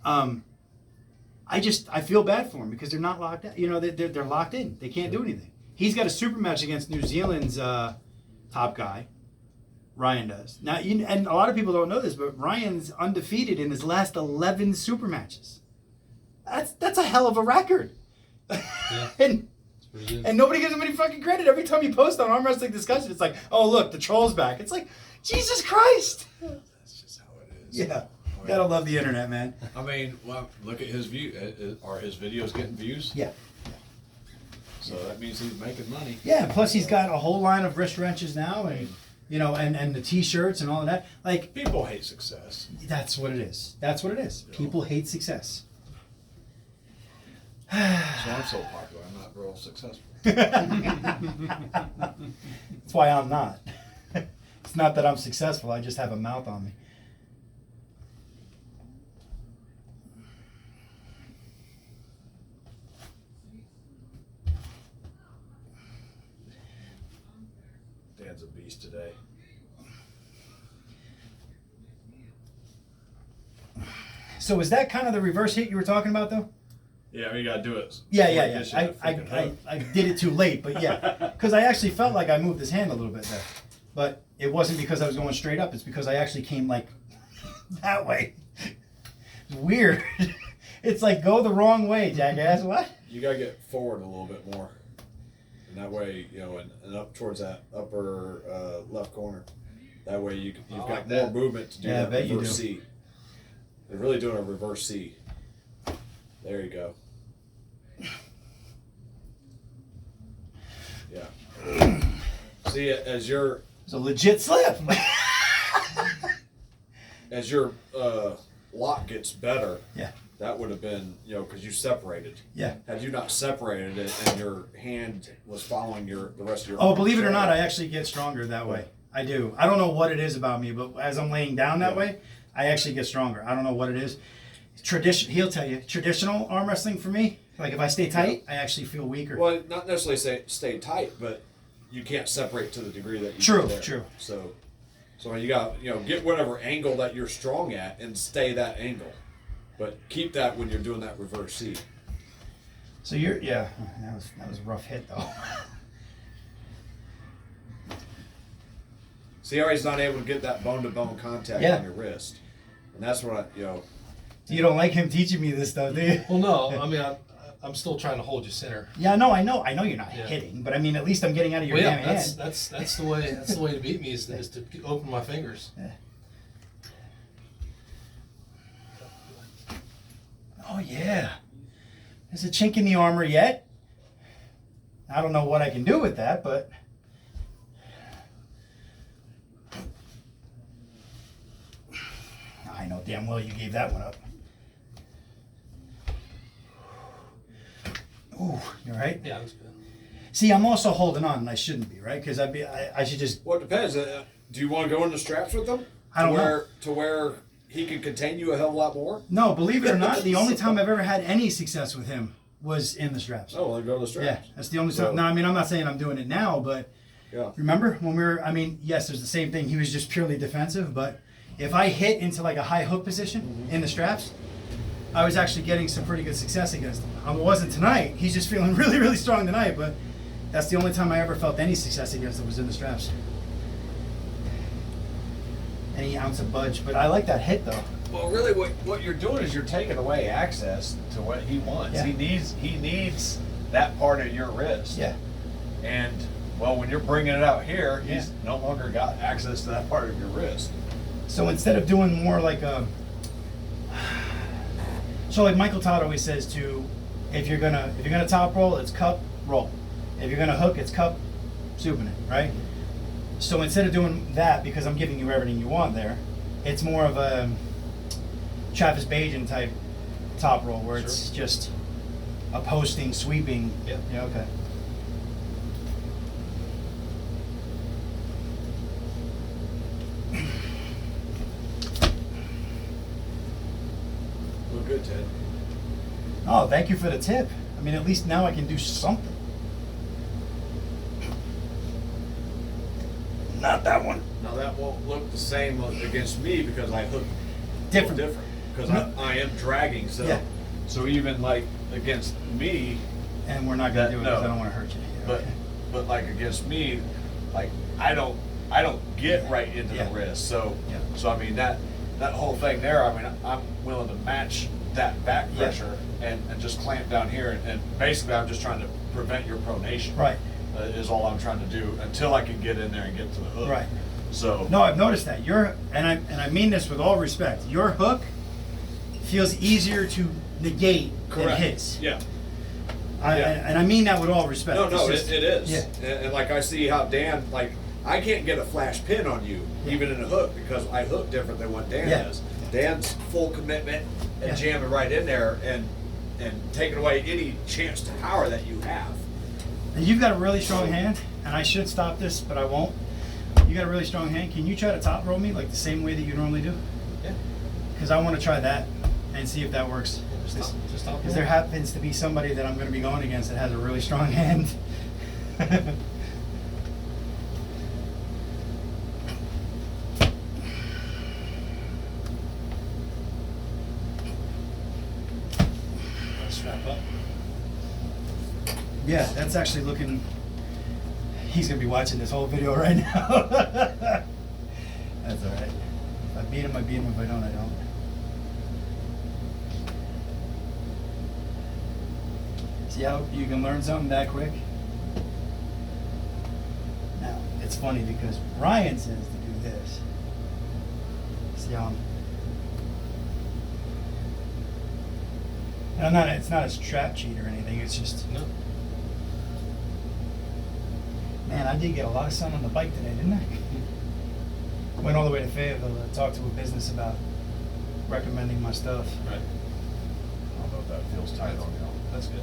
B: I feel bad for him because they're not locked out. You know, they're locked in. They can't do anything. He's got a super match against New Zealand's top guy. Ryan does. Now, and a lot of people don't know this, but Ryan's undefeated in his last 11 super matches. That's a hell of a record.
A: Yeah.
B: and nobody gives him any fucking credit. Every time you post on Arm Wrestling Discussion, it's like, oh, look, the troll's back. It's like, Jesus Christ.
D: That's just how it is.
B: Yeah. Gotta love the internet, man.
D: I mean, well, look at his view. Are his videos getting views?
B: Yeah.
D: So that means he's making money.
B: Yeah, plus he's got a whole line of wrist wrenches now, and and the t-shirts and all of that. Like,
D: People hate success.
B: that's what it is. That's what it is. People hate success.
D: So I'm so popular. I'm not real successful.
B: That's why I'm not. It's not that I'm successful. I just have a mouth on me.
D: Dan's a beast today.
B: So is that kind of the reverse hit you were talking about, though?
D: Yeah, we gotta do it.
B: Yeah.
D: This shit, freaking hook.
B: I did it too late, but yeah, because I actually felt like I moved his hand a little bit there, but it wasn't because I was going straight up. It's because I actually came like that way. It's weird. It's like go the wrong way, jackass. What?
D: You gotta get forward a little bit more, and that way, and up towards that upper left corner. That way you've got
F: like
D: more
F: that.
D: movement to do
B: Yeah, I
D: that
B: bet you
D: reverse
B: do.
D: C. They're really doing a reverse C. There you go. Yeah. See, as your
B: It's a legit slip.
D: lock gets better,
B: Yeah.
D: that would have been, because you separated.
B: Yeah.
D: Had you not separated it and your hand was following the rest of your
B: Oh, believe it or not, I actually get stronger that way. I do. I don't know what it is about me, but as I'm laying down that way, I actually get stronger. I don't know what it is. He'll tell you. Traditional arm wrestling for me, like if I stay tight, I actually feel weaker.
D: Well, not necessarily stay tight, but you can't separate to the degree that you
B: True,
D: do there.
B: true.
D: So you got get whatever angle that you're strong at and stay that angle, but keep that when you're doing that reverse C.
B: So that was a rough hit though.
D: See how he's not able to get that bone-to-bone contact
B: Yeah.
D: on your wrist, and that's what
B: You don't like him teaching me this stuff, do you?
A: Well, no, I mean, I'm still trying to hold you center.
B: Yeah, I know you're not
A: Yeah.
B: hitting, but I mean, at least I'm getting out of your
A: Well, yeah,
B: damn hand.
A: that's the way. That's the way to beat me is to open my fingers.
B: Yeah. Oh yeah, there's a chink in the armor yet. I don't know what I can do with that, but I know damn well you gave that one up. Ooh, you all right?
A: Yeah, that's good.
B: See, I'm also holding on, and I shouldn't be, right? Because I should just.
D: Well, it depends. Do you want to go into straps with them?
B: I don't know.
D: To where he can contain you a hell of a lot more?
B: No, believe it or not, the only time I've ever had any success with him was in the straps.
D: Oh, well, then go to the straps.
B: Yeah, that's the only time.
D: So-
B: No, I mean, I'm not saying I'm doing it now, but
D: Yeah.
B: remember when we were, I mean, yes, there's the same thing. He was just purely defensive, but if I hit into like a high hook position in the straps, I was actually getting some pretty good success against him. I wasn't tonight. He's just feeling really, really strong tonight, but that's the only time I ever felt any success against him was in the straps. Any ounce of budge, but I like that hit though.
D: Well, really, what you're doing is you're taking away access to what he wants.
B: Yeah.
D: He needs that part of your wrist.
B: Yeah.
D: And well, when you're bringing it out here,
B: Yeah.
D: he's no longer got access to that part of your wrist.
B: So instead of doing more like a, so like Michael Todd always says if you're gonna top roll, it's cup roll. If you're gonna hook, it's cup supinate, right? So instead of doing that, because I'm giving you everything you want there, it's more of a Travis Bajan type top roll where it's just a posting, sweeping.
A: Yep.
B: Yeah, okay.
G: Look good, Ted.
B: Oh, thank you for the tip. I mean, at least now I can do something. Not that one.
G: Now that won't look the same against me because I hook
B: Different.
G: different. Because
B: No.
G: I am dragging, so
B: Yeah.
G: so even like against me,
B: And we're not gonna
G: That-
B: do it because
G: no.
B: I don't want to hurt you.
G: but
B: Okay.
G: but like against me, like I don't get right into
B: Yeah.
G: the wrist. So
B: Yeah.
G: so I mean that whole thing there. I mean I'm willing to match that back
B: Yeah.
G: pressure and just clamp down here and basically I'm just trying to prevent your pronation.
B: Right.
G: Is all I'm trying to do until I can get in there and get to the hook.
B: Right.
G: So
B: No, I've noticed that and I mean this with all respect. Your hook feels easier to negate
G: correct.
B: than his.
G: Yeah.
B: And I mean that with all respect.
G: No,
B: It's just-
G: it is.
B: Yeah.
G: And like I see how Dan, like, I can't get a flash pin on you,
B: Yeah.
G: even in a hook, because I hook different than what Dan
B: Yeah.
G: does. Dan's full commitment and
B: Yeah.
G: jamming right in there and taking away any chance to power that you have.
B: And you've got a really strong hand, and I should stop this, but I won't. You got a really strong hand. Can you try to top roll me like the same way that you normally do?
A: Yeah.
B: Because I want to try that and see if that works.
A: Just stop.
B: Because there happens to be somebody that I'm going to be going against that has a really strong hand.
A: Strap up.
B: Yeah, that's actually looking. He's going to be watching this whole video right now. That's all right. If I beat him, I beat him. If I don't, I don't. See how you can learn something that quick? Now, it's funny because Ryan says to do this. See how I'm... And it's not a strap cheat or anything, it's just...
A: No.
B: Man, I did get a lot of sun on the bike today, didn't I? Went all the way to Fayetteville to talk to a business about recommending my stuff.
A: Right.
D: I don't know if that feels tight on you.
A: That's good.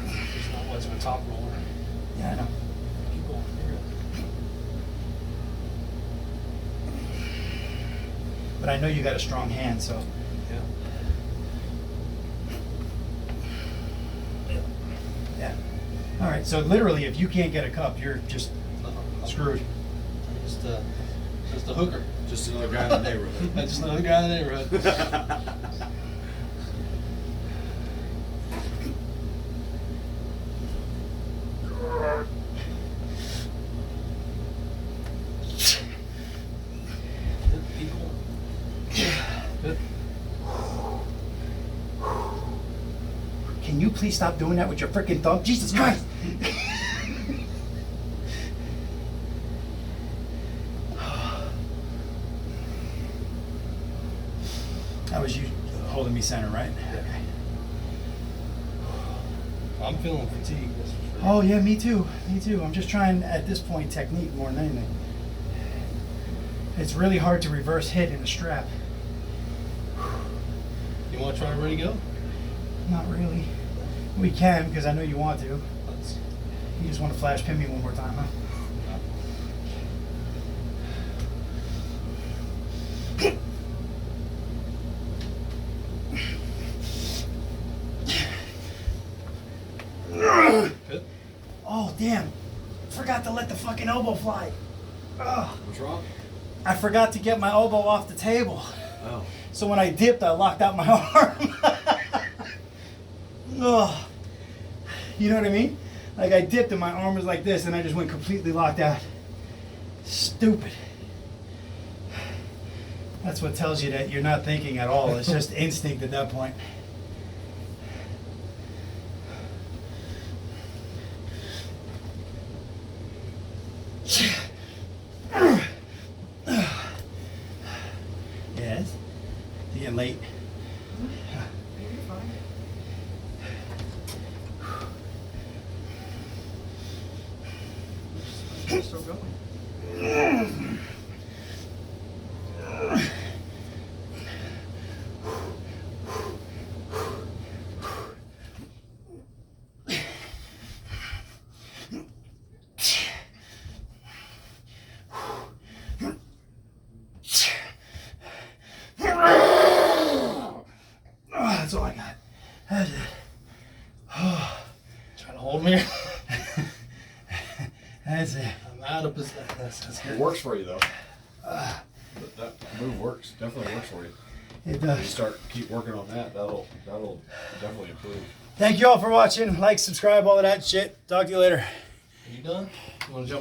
A: It's not much of a top roller.
B: Yeah, I know.
A: Keep going. You're good.
B: But I know you got a strong hand, so...
A: Yeah.
B: Yeah. All right, so literally, if you can't get a cup, you're just
A: No,
B: screwed.
A: Just a hooker.
G: Just another guy in the neighborhood.
A: Just another guy in the neighborhood. Keep going. Good.
B: Can you please stop doing that with your freaking thumb? Jesus Christ! That was you holding me center, right?
A: Yeah. I'm feeling fatigued. That's for sure.
B: Oh yeah, me too. Me too. I'm just trying at this point technique more than anything. It's really hard to reverse hit in a strap.
A: You want to try ready to go?
B: Not really. We can because I know you want to.
A: Let's.
B: You just want to flash pin me one more time, huh?
A: Good.
B: Oh damn! Forgot to let the fucking elbow fly. Ugh.
G: What's wrong?
B: I forgot to get my elbow off the table.
G: Oh.
B: So when I dipped, I locked out my arm. Ugh. You know what I mean? Like I dipped and my arm was like this and I just went completely locked out. Stupid. That's what tells you that you're not thinking at all. It's just instinct at that point. late.
H: You're fine.
F: You're still going.
B: That's all I got. That's it.
A: Trying to hold me.
B: That's it.
A: I'm out of position. That's
D: It
A: good.
D: works for you though. That move works. Definitely works for you.
B: It
D: You
B: does.
D: keep working on that. That'll definitely improve.
B: Thank you all for watching. Like, subscribe, all of that shit. Talk to you later.
A: Are you done? You want to jump?